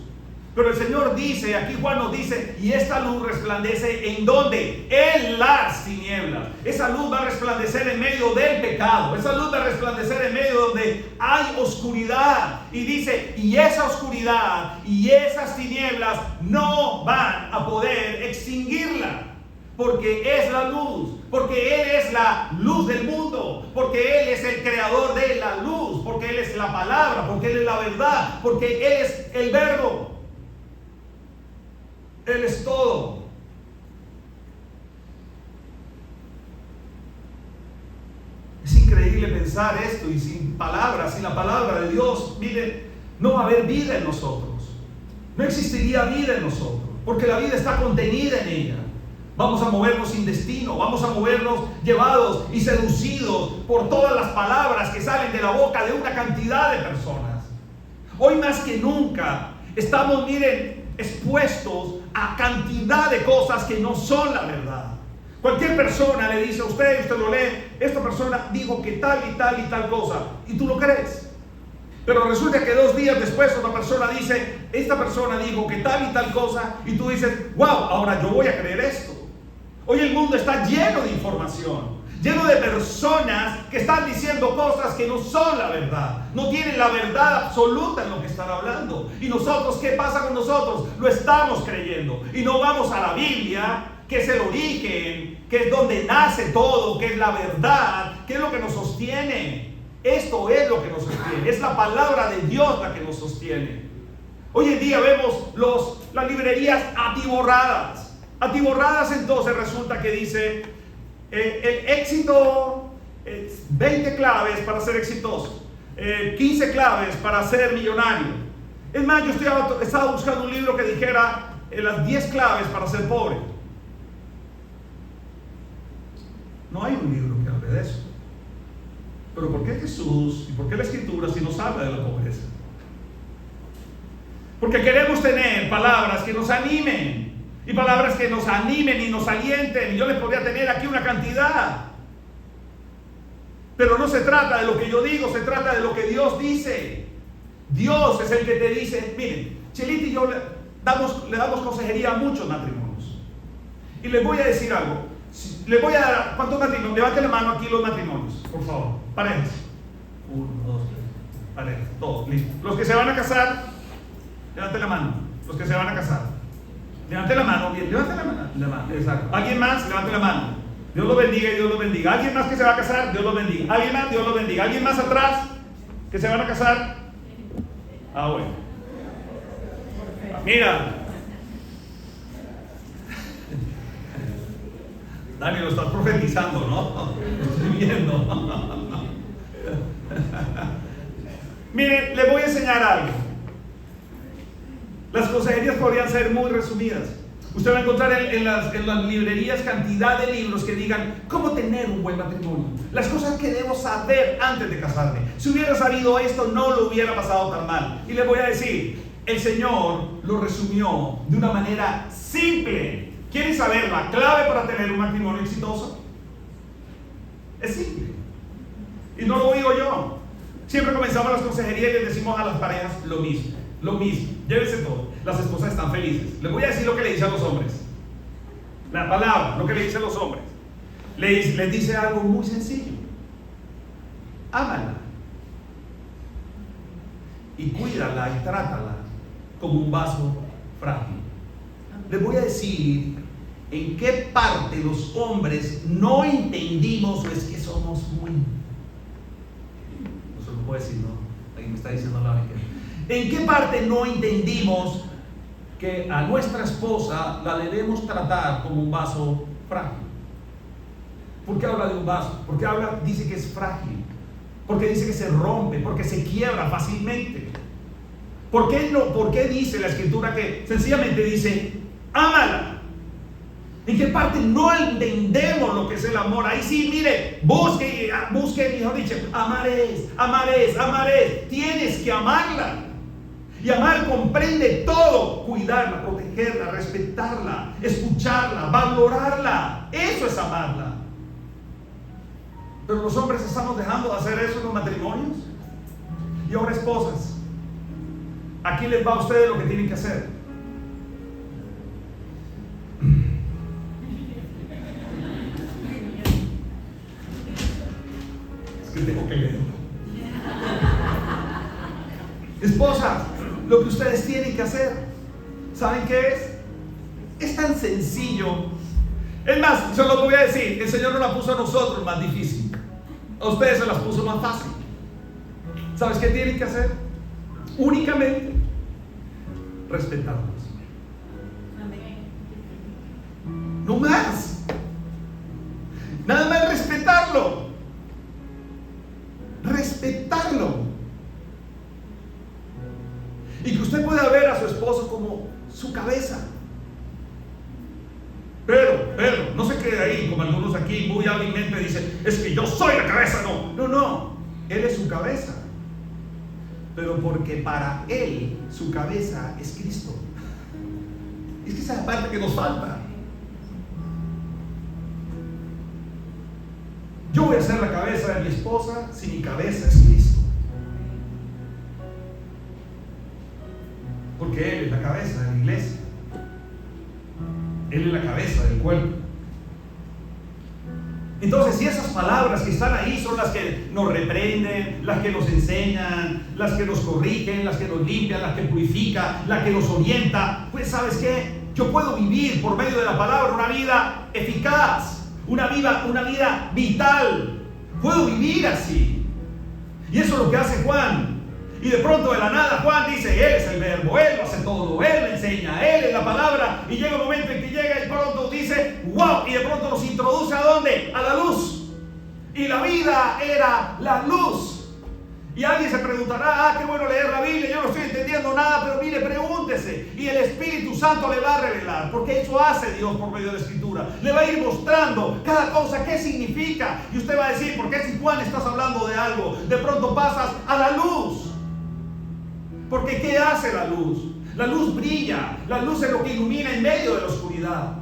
Pero el Señor dice, aquí Juan nos dice, y esta luz resplandece ¿en dónde? En las tinieblas. Esa luz va a resplandecer en medio del pecado. Esa luz va a resplandecer en medio donde hay oscuridad. Y dice, y esa oscuridad y esas tinieblas no van a poder extinguirla. Porque es la luz, porque Él es la luz del mundo, porque Él es el creador de la luz, porque Él es la palabra, porque Él es la verdad, porque Él es el Verbo. Él es todo. Es increíble pensar esto, y sin palabras, sin la palabra de Dios, mire, no va a haber vida en nosotros. No existiría vida en nosotros, porque la vida está contenida en ella. Vamos a movernos sin destino, vamos a movernos llevados y seducidos por todas las palabras que salen de la boca de una cantidad de personas. Hoy más que nunca estamos, miren, expuestos a cantidad de cosas que no son la verdad. Cualquier persona le dice a usted, usted lo lee, esta persona dijo que tal y tal y tal cosa, y tú lo crees. Pero resulta que 2 días después otra persona dice, esta persona dijo que tal y tal cosa, y tú dices, wow, ahora yo voy a creer esto. Hoy el mundo está lleno de información, lleno de personas que están diciendo cosas que no son la verdad, no tienen la verdad absoluta en lo que están hablando. Y nosotros, ¿qué pasa con nosotros? Lo estamos creyendo y no vamos a la Biblia, que es el origen, que es donde nace todo, que es la verdad, que es lo que nos sostiene. Esto es lo que nos sostiene, es la palabra de Dios la que nos sostiene. Hoy en día vemos las librerías atiborradas, entonces resulta que dice el éxito, 20 claves para ser exitoso, 15 claves para ser millonario. Es más, yo estaba buscando un libro que dijera las 10 claves para ser pobre. No hay un libro que hable de eso. Pero ¿por qué Jesús y por qué la Escritura si nos habla de la pobreza? Porque queremos tener palabras que nos animen, y palabras que nos animen y nos alienten. Y yo les podría tener aquí una cantidad, pero no se trata de lo que yo digo, se trata de lo que Dios dice. Dios es el que te dice. Miren, Chelita y yo le damos consejería a muchos matrimonios, y les voy a decir algo. Les voy a dar, ¿cuántos matrimonios? Levanten la mano aquí los matrimonios, por favor, parejas. 1, 2, 3, parejas, todos, listo. Los que se van a casar, levanten la mano. Los que se van a casar, levanten la mano, bien, levanten la mano, exacto. ¿Alguien más? Levanten la mano. Dios los bendiga y Dios los bendiga. ¿Alguien más que se va a casar? Dios los bendiga. ¿Alguien más? Dios los bendiga. ¿Alguien más atrás que se van a casar? Ah, bueno. Mira, Dani, lo estás profetizando, ¿no? Lo estoy viendo. Miren, les voy a enseñar algo. Las consejerías podrían ser muy resumidas. Usted va a encontrar en las librerías cantidad de libros que digan cómo tener un buen matrimonio, las cosas que debo saber antes de casarme. Si hubiera sabido esto, no lo hubiera pasado tan mal. Y les voy a decir, el Señor lo resumió de una manera simple. ¿Quieren saber la clave para tener un matrimonio exitoso? Es simple. Y no lo digo yo. Siempre comenzamos las consejerías y les decimos a las parejas lo mismo. Llévense todo. Las esposas están felices. Les voy a decir lo que le dice a los hombres. La palabra, lo que le dice a los hombres. Les dice algo muy sencillo. Ámala. Y cuídala y trátala como un vaso frágil. Les voy a decir en qué parte los hombres no entendimos, o es que somos muy... No se lo puedo decir, ¿no? Alguien me está diciendo la verdad. ¿En qué parte no entendimos que a nuestra esposa la debemos tratar como un vaso frágil? ¿Por qué habla de un vaso? Porque dice que es frágil, porque dice que se rompe, porque se quiebra fácilmente. ¿Por qué dice la Escritura que sencillamente dice ámala? ¿En qué parte no entendemos lo que es el amor? Ahí sí, mire, busque, mejor dicho, amar es. Tienes que amarla. Y amar comprende todo: cuidarla, protegerla, respetarla, escucharla, valorarla. Eso es amarla. Pero los hombres estamos dejando de hacer eso en los matrimonios. Y ahora, esposas, aquí les va a ustedes lo que tienen que hacer. Es que tengo que leerlo. Esposas, lo que ustedes tienen que hacer, ¿saben qué es? Es tan sencillo. Es más, se lo voy a decir, el Señor no la puso a nosotros más difícil, a ustedes se las puso más fácil. ¿Sabes qué tienen que hacer? Únicamente respetarlos. No más. Nada más respetarlo. Respetarlo. Y que usted pueda ver a su esposo como su cabeza. Pero, no se quede ahí, como algunos aquí muy hábilmente dicen, es que yo soy la cabeza. No, él es su cabeza. Pero porque para él, su cabeza es Cristo. Es que esa es la parte que nos falta. Yo voy a ser la cabeza de mi esposa si mi cabeza es Cristo. Porque Él es la cabeza de la iglesia. Él es la cabeza del cuerpo. Entonces, si esas palabras que están ahí son las que nos reprenden, las que nos enseñan, las que nos corrigen, las que nos limpian, las que purifican, las que nos orienta, pues ¿sabes qué? Yo puedo vivir por medio de la palabra una vida eficaz, una vida vital. Puedo vivir así. Y eso es lo que hace Juan. Y de pronto de la nada Juan dice, Él es el verbo, Él lo hace todo, Él me enseña, Él es la palabra. Y llega un momento en que llega y pronto dice, wow, y de pronto nos introduce ¿a dónde? A la luz. Y la vida era la luz. Y alguien se preguntará, qué bueno leer la Biblia, yo no estoy entendiendo nada, pero mire, pregúntese. Y el Espíritu Santo le va a revelar, porque eso hace Dios por medio de la Escritura. Le va a ir mostrando cada cosa, qué significa. Y usted va a decir, ¿por qué si Juan estás hablando de algo? De pronto pasas a la luz. Porque ¿qué hace la luz? La luz brilla, la luz es lo que ilumina en medio de la oscuridad.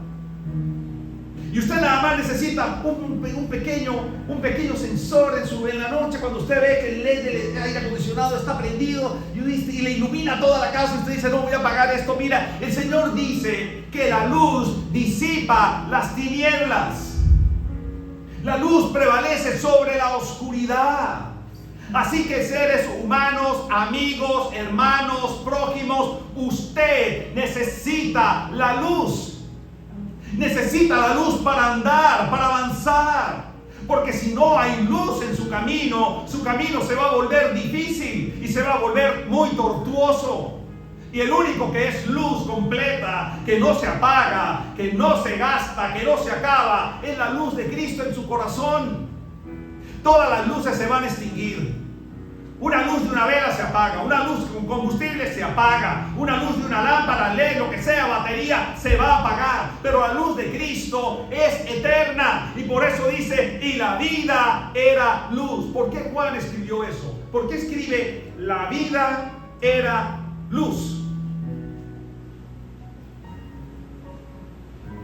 Y usted nada más necesita un pequeño sensor en la noche, cuando usted ve que el LED del aire acondicionado está prendido y le ilumina toda la casa, y usted dice, no voy a apagar esto. Mira, el Señor dice que la luz disipa las tinieblas. La luz prevalece sobre la oscuridad. Así que seres humanos, amigos, hermanos, prójimos, usted necesita la luz. Necesita la luz para andar, para avanzar. Porque si no hay luz en su camino se va a volver difícil y se va a volver muy tortuoso. Y el único que es luz completa, que no se apaga, que no se gasta, que no se acaba, es la luz de Cristo en su corazón. Todas las luces se van a extinguir. Una luz de una vela se apaga, una luz con combustible se apaga, una luz de una lámpara, LED, lo que sea, batería, se va a apagar. Pero la luz de Cristo es eterna. Y por eso dice, y la vida era luz. ¿Por qué Juan escribió eso? ¿Por qué escribe, la vida era luz?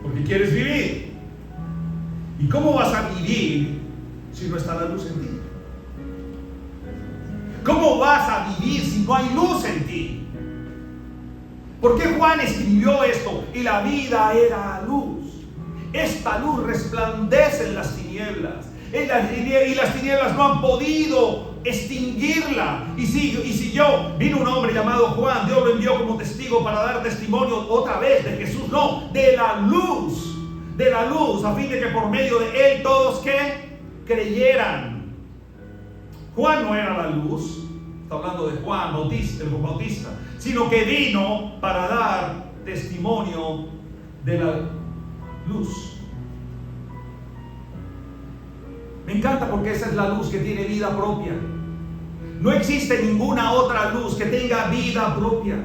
Porque quieres vivir. ¿Y cómo vas a vivir si no está la luz en ti? ¿Cómo vas a vivir si no hay luz en ti? ¿Por qué Juan escribió esto? Y la vida era luz. Esta luz resplandece en las tinieblas. Y las tinieblas no han podido extinguirla. Y si vino un hombre llamado Juan, Dios lo envió como testigo para dar testimonio otra vez de Jesús, no, de la luz, a fin de que por medio de él todos que creyeran. Juan no era la luz, está hablando de Juan Bautista, el Bautista, sino que vino para dar testimonio de la luz. Me encanta porque esa es la luz que tiene vida propia. No existe ninguna otra luz que tenga vida propia.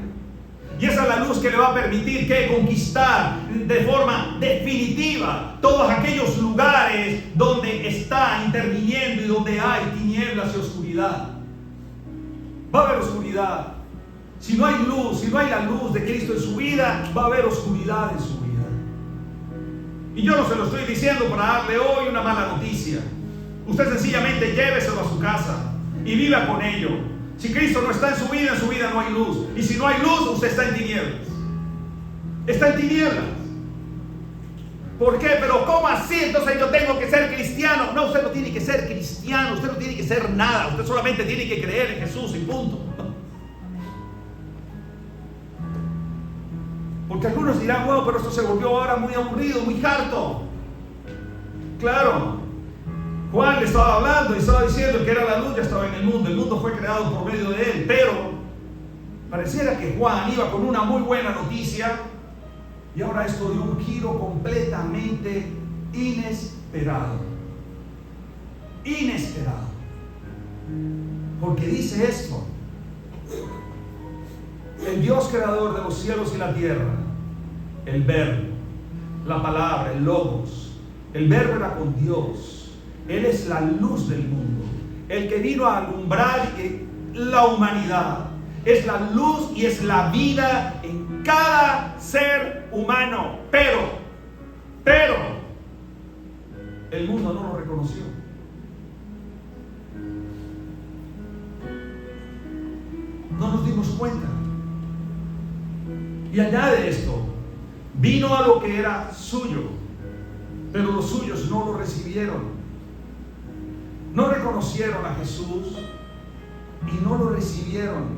Y esa es la luz que le va a permitir que conquistar de forma definitiva todos aquellos lugares donde está interviniendo y donde hay tinieblas y oscuridad. Va a haber oscuridad. Si no hay luz, si no hay la luz de Cristo en su vida, va a haber oscuridad en su vida. Y yo no se lo estoy diciendo para darle hoy una mala noticia. Usted sencillamente lléveselo a su casa y viva con ello. Si Cristo no está en su vida no hay luz. Y si no hay luz, usted está en tinieblas. Está en tinieblas. ¿Por qué? Pero ¿cómo así? Entonces yo tengo que ser cristiano. No, usted no tiene que ser cristiano. Usted no tiene que ser nada. Usted solamente tiene que creer en Jesús y punto. Porque algunos dirán, wow, pero esto se volvió ahora muy aburrido, muy harto. Claro. Juan le estaba hablando y estaba diciendo que era la luz, ya estaba en el mundo fue creado por medio de él, pero pareciera que Juan iba con una muy buena noticia y ahora esto dio un giro completamente inesperado. Porque dice esto: el Dios creador de los cielos y la tierra, el verbo, la palabra, el logos, el verbo era con Dios. Él es la luz del mundo, el que vino a alumbrar la humanidad. Es la luz y es la vida en cada ser humano. Pero, el mundo no lo reconoció. No nos dimos cuenta. Y añade esto: vino a lo que era suyo, pero los suyos no lo recibieron. no reconocieron a Jesús y no lo recibieron.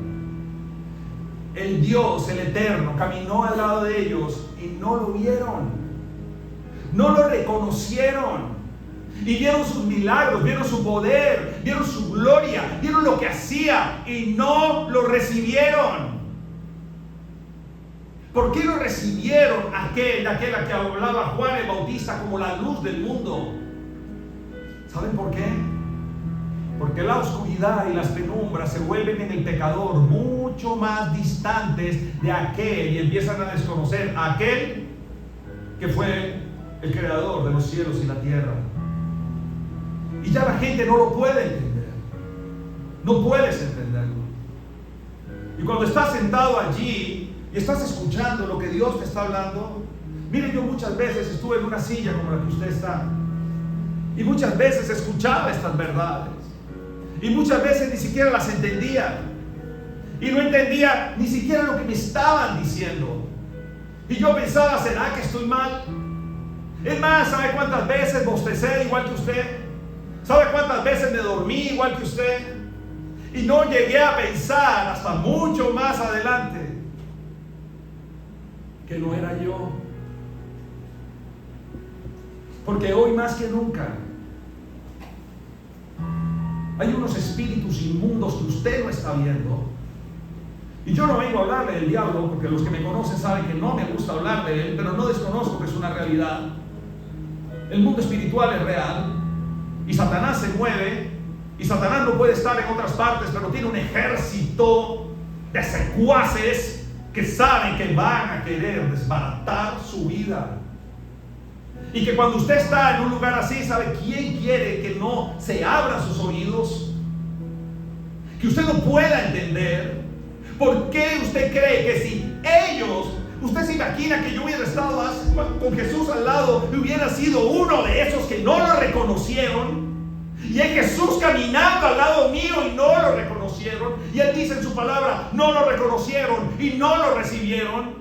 El Dios, el Eterno, caminó al lado de ellos y no lo vieron. No lo reconocieron. Y vieron sus milagros, vieron su poder, vieron su gloria, vieron lo que hacía y no lo recibieron. ¿Por qué no recibieron aquel a que hablaba Juan el Bautista como la luz del mundo? ¿Saben por qué? Porque la oscuridad y las penumbras se vuelven en el pecador mucho más distantes de aquel y empiezan a desconocer a aquel que fue el creador de los cielos y la tierra. Y ya la gente no lo puede entender. No puedes entenderlo. Y cuando estás sentado allí y estás escuchando lo que Dios te está hablando, miren, yo muchas veces estuve en una silla como la que usted está y muchas veces escuchaba estas verdades y muchas veces ni siquiera las entendía y no entendía ni siquiera lo que me estaban diciendo y yo pensaba, ¿será que estoy mal? Es más, ¿sabe cuántas veces bostecé igual que usted? ¿Sabe cuántas veces me dormí igual que usted? Y no llegué a pensar hasta mucho más adelante que no era yo. Porque hoy más que nunca hay unos espíritus inmundos que usted no está viendo. Y yo no vengo a hablarle del diablo, porque los que me conocen saben que no me gusta hablar de él, pero no desconozco que es una realidad. El mundo espiritual es real y Satanás se mueve y Satanás no puede estar en otras partes, pero tiene un ejército de secuaces que saben que van a querer desbaratar su vida. Y que cuando usted está en un lugar así, ¿sabe quién quiere que no se abran sus oídos? Que usted no pueda entender. ¿Por qué usted cree que si ellos, usted se imagina que yo hubiera estado con Jesús al lado y hubiera sido uno de esos que no lo reconocieron? Y hay Jesús caminando al lado mío y no lo reconocieron. Y Él dice en su palabra, no lo reconocieron y no lo recibieron.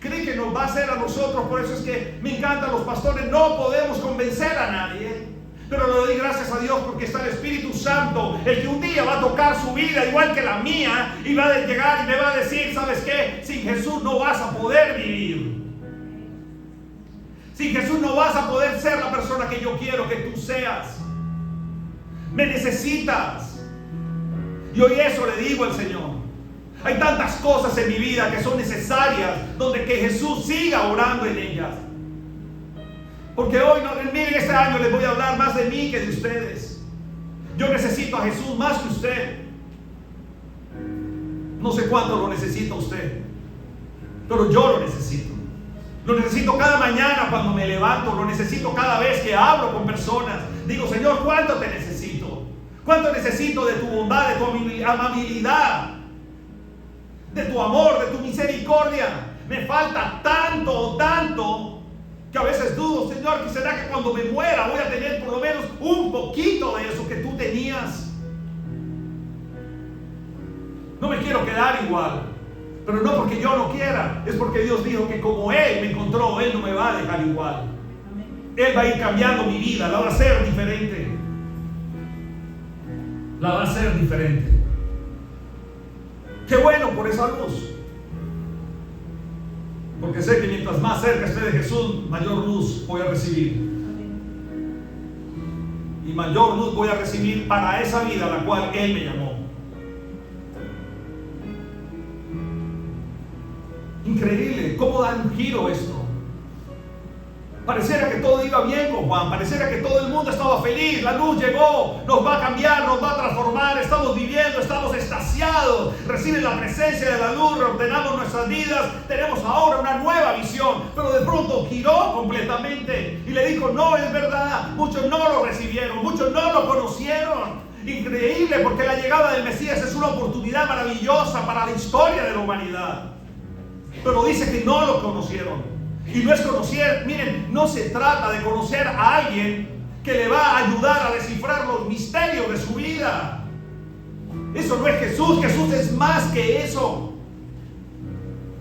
¿Cree que nos va a hacer a nosotros? Por eso es que me encantan los pastores. No podemos convencer a nadie, pero le doy gracias a Dios porque está el Espíritu Santo, el que un día va a tocar su vida igual que la mía y va a llegar y me va a decir, ¿sabes qué? Sin Jesús no vas a poder vivir. Sin Jesús no vas a poder ser la persona que yo quiero que tú seas. Me necesitas. Y hoy eso le digo al Señor. Hay tantas cosas en mi vida que son necesarias, donde que Jesús siga orando en ellas. Porque hoy, miren, este año les voy a hablar más de mí que de ustedes. Yo necesito a Jesús más que usted. No sé cuánto lo necesita usted, pero yo lo necesito. Lo necesito cada mañana cuando me levanto, lo necesito cada vez que hablo con personas. Digo, Señor, ¿cuánto te necesito? ¿Cuánto necesito de tu bondad, de tu amabilidad, de tu amor, de tu misericordia? Me falta tanto, que a veces dudo, Señor, que será que cuando me muera voy a tener por lo menos un poquito de eso que tú tenías. No me quiero quedar igual, pero no porque yo no quiera, es porque Dios dijo que como Él me encontró, Él no me va a dejar igual. Él va a ir cambiando mi vida, la va a hacer diferente. La va a hacer diferente. Qué bueno por esa luz. Porque sé que mientras más cerca esté de Jesús, mayor luz voy a recibir. Y mayor luz voy a recibir para esa vida a la cual Él me llamó. Increíble cómo da un giro esto. Pareciera que todo iba bien con Juan, pareciera que todo el mundo estaba feliz, la luz llegó, nos va a cambiar, nos va a transformar, estamos viviendo, estamos extasiados, reciben la presencia de la luz, reordenamos nuestras vidas, tenemos ahora una nueva visión, pero de pronto giró completamente y le dijo, no, es verdad, muchos no lo recibieron, muchos no lo conocieron. Increíble, porque la llegada del Mesías es una oportunidad maravillosa para la historia de la humanidad, pero dice que no lo conocieron. Y no es conocer, miren, no se trata de conocer a alguien que le va a ayudar a descifrar los misterios de su vida. Eso no es Jesús, Jesús es más que eso.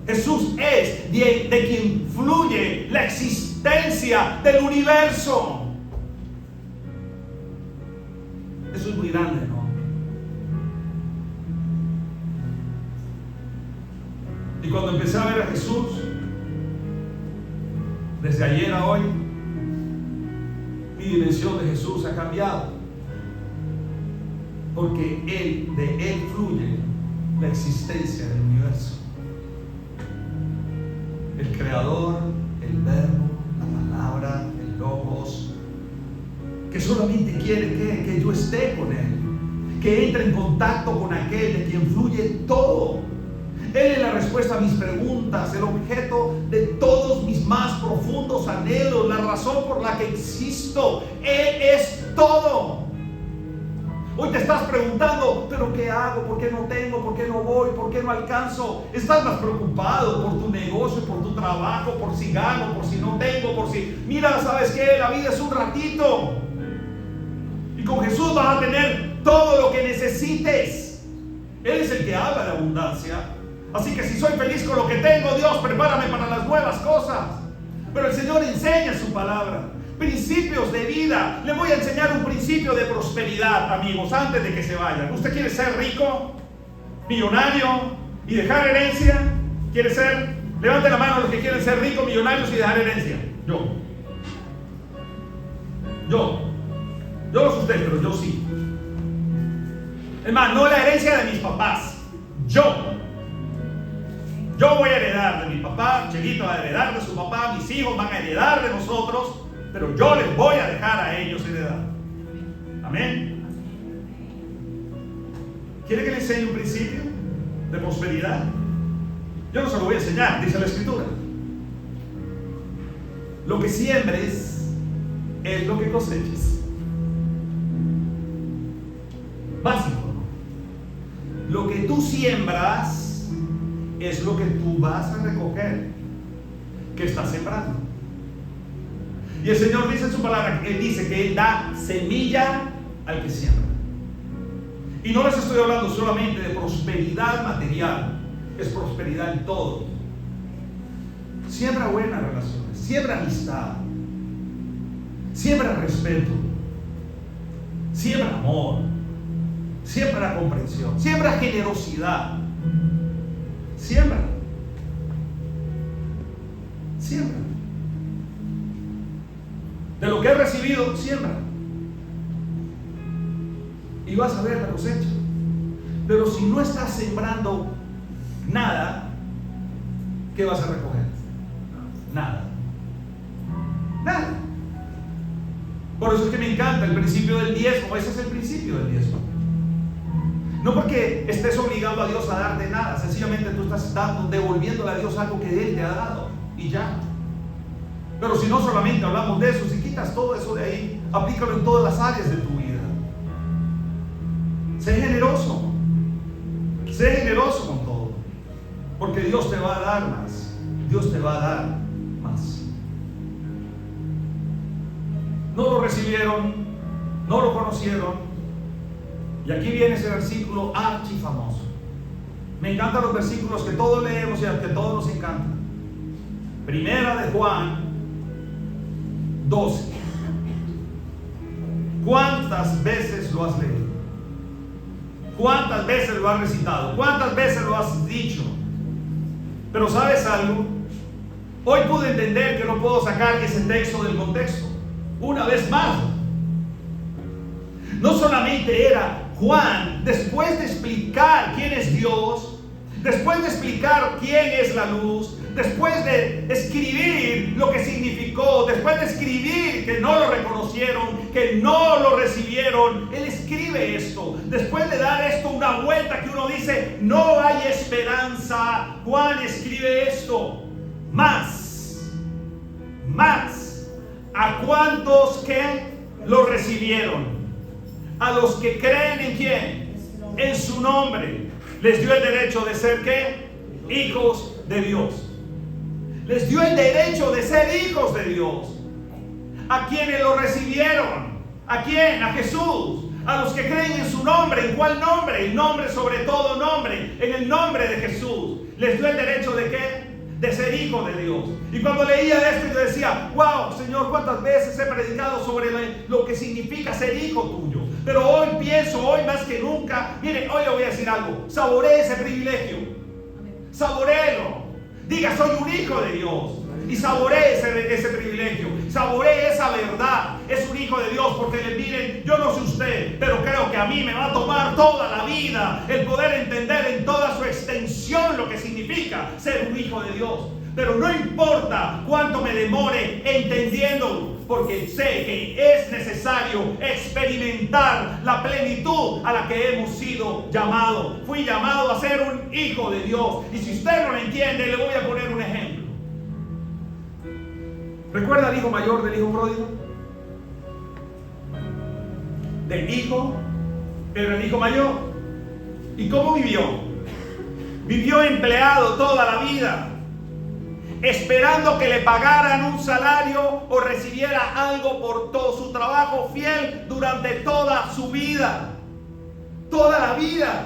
Jesús es de quien fluye la existencia del universo. Y cuando empecé a ver a Jesús, desde ayer a hoy, mi dimensión de Jesús ha cambiado. Porque de Él fluye la existencia del universo. El Creador, el Verbo, la Palabra, el Logos, que solamente quiere que yo esté con Él, que entre en contacto con aquel de quien fluye todo. Él es la respuesta a mis preguntas, el objeto de todos mis más profundos anhelos, la razón por la que existo. Él es todo. Hoy te estás preguntando, ¿pero qué hago? ¿Por qué no tengo? ¿Por qué no voy? ¿Por qué no alcanzo? Estás más preocupado por tu negocio, por tu trabajo, por si gano, por si no tengo, por si... Mira, ¿sabes qué? La vida es un ratito. Y con Jesús vas a tener todo lo que necesites. Él es el que habla de abundancia. Así que si soy feliz con lo que tengo, Dios, prepárame para las nuevas cosas. Pero el Señor enseña su palabra. Principios de vida. Le voy a enseñar un principio de prosperidad, amigos, antes de que se vayan. ¿Usted quiere ser rico, millonario y dejar herencia? ¿Quiere ser? Levante la mano los que quieren ser ricos, millonarios y dejar herencia. Yo no sé usted, pero yo sí. Es más, no la herencia de mis papás. Yo voy a heredar de mi papá, Chelito va a heredar de su papá, mis hijos van a heredar de nosotros, pero yo les voy a dejar a ellos heredar. Amén. ¿Quiere que le enseñe un principio de prosperidad? Yo no se lo voy a enseñar, dice la Escritura. Lo que siembres es lo que coseches. Básico, ¿no? Lo que tú siembras es lo que tú vas a recoger, que estás sembrando. Y el Señor dice en su palabra, Él dice que Él da semilla al que siembra. Y no les estoy hablando solamente de prosperidad material, es prosperidad en todo. Siembra buenas relaciones, siembra amistad, siembra respeto, siembra amor, siembra comprensión, siembra generosidad. Siembra. De lo que has recibido, siembra. Y vas a ver la cosecha. Pero si no estás sembrando nada, ¿qué vas a recoger? Nada. Por eso es que me encanta el principio del diezmo. Ese es el principio del diezmo. No porque estés obligando a Dios a darte nada, sencillamente tú estás devolviéndole a Dios algo que Él te ha dado y ya. Pero si no solamente hablamos de eso, si quitas todo eso de ahí, aplícalo en todas las áreas de tu vida. Sé generoso con todo, porque Dios te va a dar más. Dios te va a dar más. No lo recibieron, no lo conocieron. Y aquí viene ese versículo archifamoso. Me encantan los versículos que todos leemos y que a todos nos encantan. Primera de Juan 12. ¿Cuántas veces lo has leído? ¿Cuántas veces lo has recitado? ¿Cuántas veces lo has dicho? Pero ¿sabes algo? Hoy pude entender que no puedo sacar ese texto del contexto. Una vez más, no solamente era Juan, después de explicar quién es Dios, después de explicar quién es la luz, después de escribir lo que significó, después de escribir que no lo reconocieron, que no lo recibieron, él escribe esto. Después de dar esto una vuelta que uno dice, no hay esperanza, Juan escribe esto. Más, ¿a cuántos que lo recibieron? A los que creen en quién, en su nombre, les dio el derecho de ser ¿qué? Hijos de Dios. Les dio el derecho de ser hijos de Dios. ¿A quienes lo recibieron? ¿A quién? A Jesús. A los que creen en su nombre. ¿En cuál nombre? El nombre sobre todo nombre. En el nombre de Jesús. Les dio el derecho de ¿qué? De ser hijo de Dios. Y cuando leía esto yo decía, wow, Señor, cuántas veces he predicado sobre lo que significa ser hijo tuyo. Pero hoy pienso, hoy más que nunca, mire, hoy le voy a decir algo, saboree ese privilegio. Saboréelo. Diga, soy un hijo de Dios. Y saboree ese privilegio. Saboree esa verdad. Es un hijo de Dios. Porque miren, yo no sé usted, pero creo que a mí me va a tomar toda la vida el poder entender en toda su extensión lo que significa ser un hijo de Dios. Pero no importa cuánto me demore entendiéndolo, porque sé que es necesario experimentar la plenitud a la que hemos sido llamados. Fui llamado a ser un hijo de Dios. Y si usted no lo entiende, le voy a poner un ejemplo. ¿Recuerda el hijo mayor del hijo pródigo? Del hijo, era el hijo mayor. ¿Y cómo vivió? Vivió empleado toda la vida, esperando que le pagaran un salario o recibiera algo por todo su trabajo fiel durante toda su vida. Toda la vida.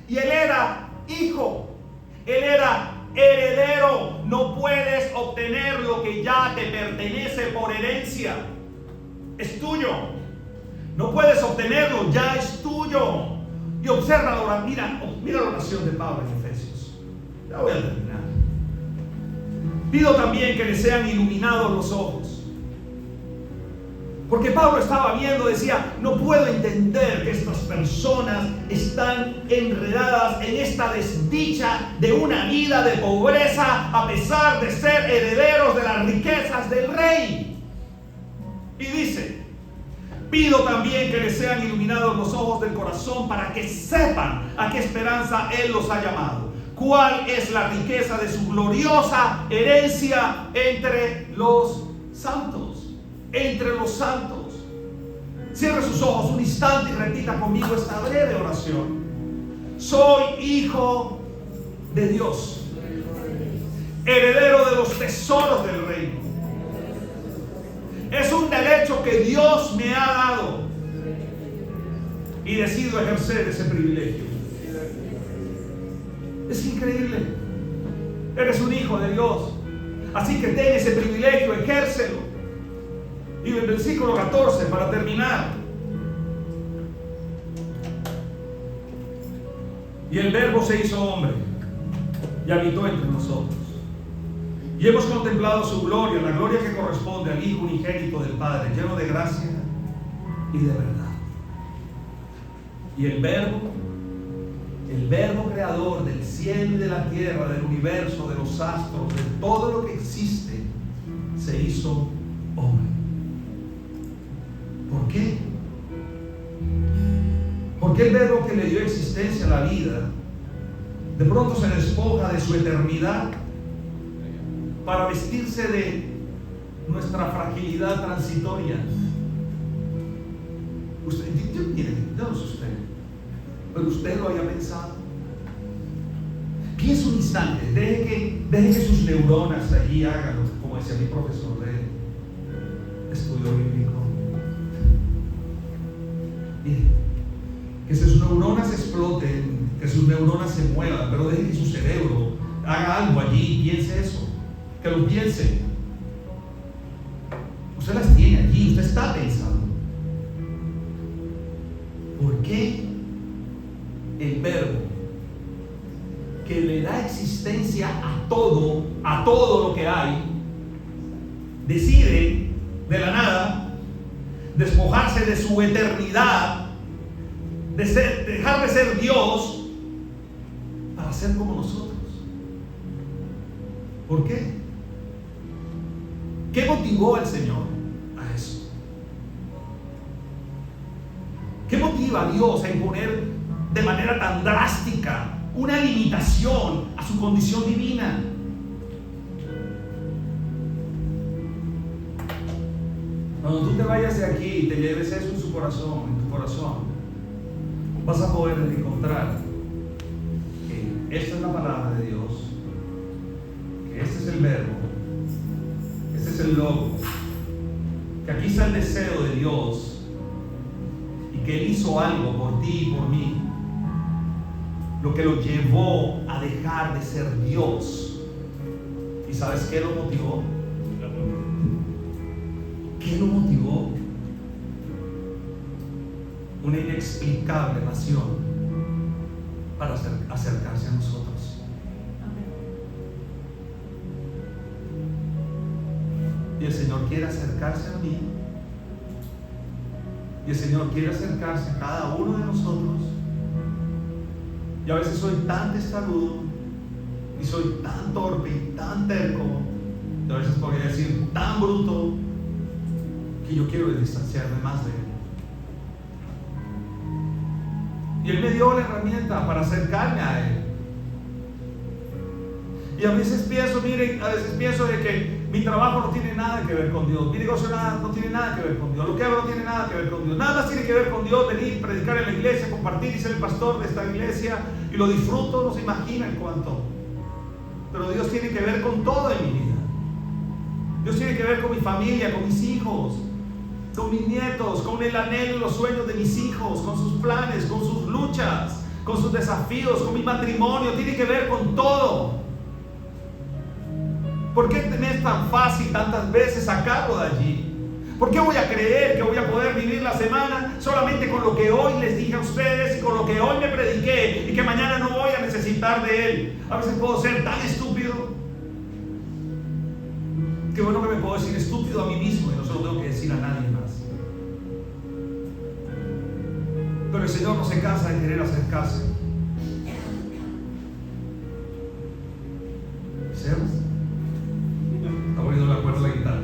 Y él era hijo. Él era heredero. No puedes obtener lo que ya te pertenece por herencia. Es tuyo. No puedes obtenerlo, ya es tuyo. Y observa ahora, mira la oración de Pablo en Efesios. Ya voy a terminar. Pido también que les sean iluminados los ojos. Porque Pablo estaba viendo, decía, no puedo entender que estas personas están enredadas en esta desdicha de una vida de pobreza a pesar de ser herederos de las riquezas del rey. Y dice, pido también que les sean iluminados los ojos del corazón para que sepan a qué esperanza Él los ha llamado. ¿Cuál es la riqueza de su gloriosa herencia entre los santos? Entre los santos. Cierre sus ojos un instante y repita conmigo esta breve oración. Soy hijo de Dios, heredero de los tesoros del reino. Es un derecho que Dios me ha dado y decido ejercer ese privilegio. Es increíble. Eres un hijo de Dios, así que ten ese privilegio, ejércelo. Y el versículo 14 para terminar. Y el Verbo se hizo hombre y habitó entre nosotros. Y hemos contemplado su gloria, la gloria que corresponde al Hijo unigénito del Padre, lleno de gracia y de verdad. Y el Verbo creador del cielo y de la tierra, del universo, de los astros, de todo lo que existe, se hizo hombre. ¿Por qué? Porque el Verbo que le dio existencia a la vida, de pronto se despoja de su eternidad para vestirse de nuestra fragilidad transitoria. Usted, mire, yo no sé usted, pero usted lo haya pensado. Piense un instante, deje que sus neuronas allí hagan, como decía mi profesor de estudio bíblico. Mire, que sus neuronas exploten, que sus neuronas se muevan, pero deje que su cerebro haga algo allí, piense eso, que lo piense. Usted las tiene allí, usted está pensando. ¿Por qué el Verbo que le da existencia a todo lo que hay, decide de la nada despojarse de su eternidad, dejar de ser Dios para ser como nosotros? ¿Por qué? ¿Qué motivó al Señor a eso? ¿Qué motiva a Dios a imponer de manera tan drástica una limitación a su condición divina? Cuando tú te vayas de aquí y te lleves eso en tu corazón, vas a poder encontrar que esta es la palabra de Dios, que este es el Verbo, este es el Logo, que aquí está el deseo de Dios y que Él hizo algo por ti y por mí, lo que lo llevó a dejar de ser Dios. ¿Y sabes qué lo motivó? ¿Qué lo motivó? Una inexplicable pasión para acercarse a nosotros. Señor quiere acercarse a mí. Y el Señor quiere acercarse a cada uno de nosotros. Y a veces soy tan testarudo, y soy tan torpe y tan terco, y a veces podría decir tan bruto, que yo quiero distanciarme más de Él. Y Él me dio la herramienta para acercarme a Él. Y a veces pienso de que mi trabajo no tiene nada que ver con Dios, mi negocio no tiene nada que ver con Dios, lo que hago no tiene nada que ver con Dios, nada más tiene que ver con Dios, venir, predicar en la iglesia, compartir y ser el pastor de esta iglesia, y lo disfruto, no se imaginan cuánto. Pero Dios tiene que ver con todo en mi vida. Dios tiene que ver con mi familia, con mis hijos, con mis nietos, con el anhelo y los sueños de mis hijos, con sus planes, con sus luchas, con sus desafíos, con mi matrimonio. Tiene que ver con todo. ¿Por qué me es tan fácil tantas veces sacarlo de allí? ¿Por qué voy a creer que voy a poder vivir la semana solamente con lo que hoy les dije a ustedes y con lo que hoy me prediqué, y que mañana no voy a necesitar de Él? A veces puedo ser tan estúpido. Qué bueno que me puedo decir estúpido a mí mismo y no se lo tengo que decir a nadie más. Pero el Señor no se cansa de querer acercarse. ¿Sebas? Está poniendo la cuerda de la guitarra.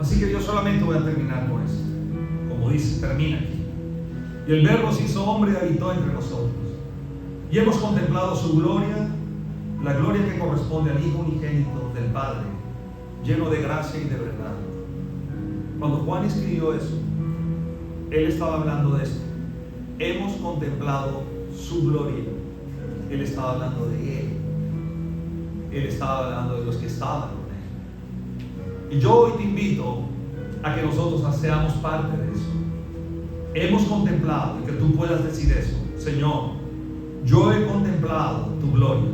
Así que yo solamente voy a terminar con esto. Como dice, termina aquí. Y el Verbo se hizo hombre y habitó entre nosotros. Y hemos contemplado su gloria, la gloria que corresponde al Hijo unigénito del Padre, lleno de gracia y de verdad. Cuando Juan escribió eso, él estaba hablando de esto. Hemos contemplado su gloria. Él estaba hablando de Él. Él estaba hablando de los que estaban con Él. Y yo hoy te invito a que nosotros seamos parte de eso. Hemos contemplado, y que tú puedas decir eso: Señor, yo he contemplado tu gloria,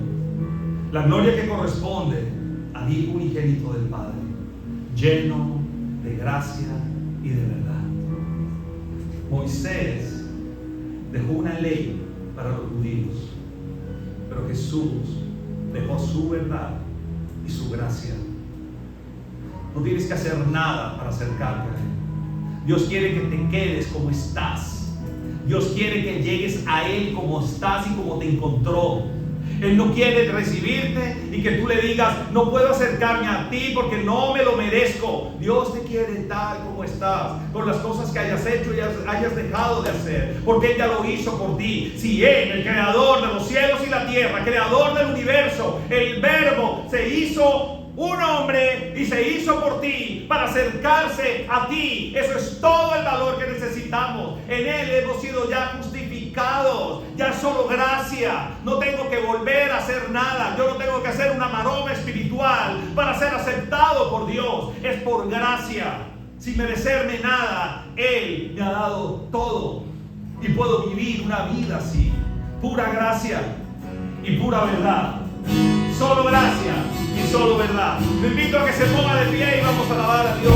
la gloria que corresponde al Hijo unigénito del Padre, lleno de gracia y de verdad. Moisés dejó una ley para los judíos, pero Jesús dejó su verdad y su gracia. No tienes que hacer nada para acercarte a Él. Dios quiere que te quedes como estás. Dios quiere que llegues a Él como estás y como te encontró. Él no quiere recibirte y que tú le digas: no puedo acercarme a ti porque no me lo merezco. Dios te quiere tal como estás, con las cosas que hayas hecho y hayas dejado de hacer, porque Él ya lo hizo por ti. Si Él, el creador de los cielos y la tierra, creador del universo, el Verbo, se hizo un hombre y se hizo por ti para acercarse a ti, eso es todo el valor que necesitamos. En Él hemos sido ya justificados, ya solo gracia. No tengo que volver a hacer nada. Yo no tengo que hacer una maroma espiritual para ser aceptado por Dios. Es por gracia, sin merecerme nada. Él me ha dado todo y puedo vivir una vida así, pura gracia y pura verdad. Solo gracia y solo verdad. Te invito a que se ponga de pie y vamos a alabar a Dios.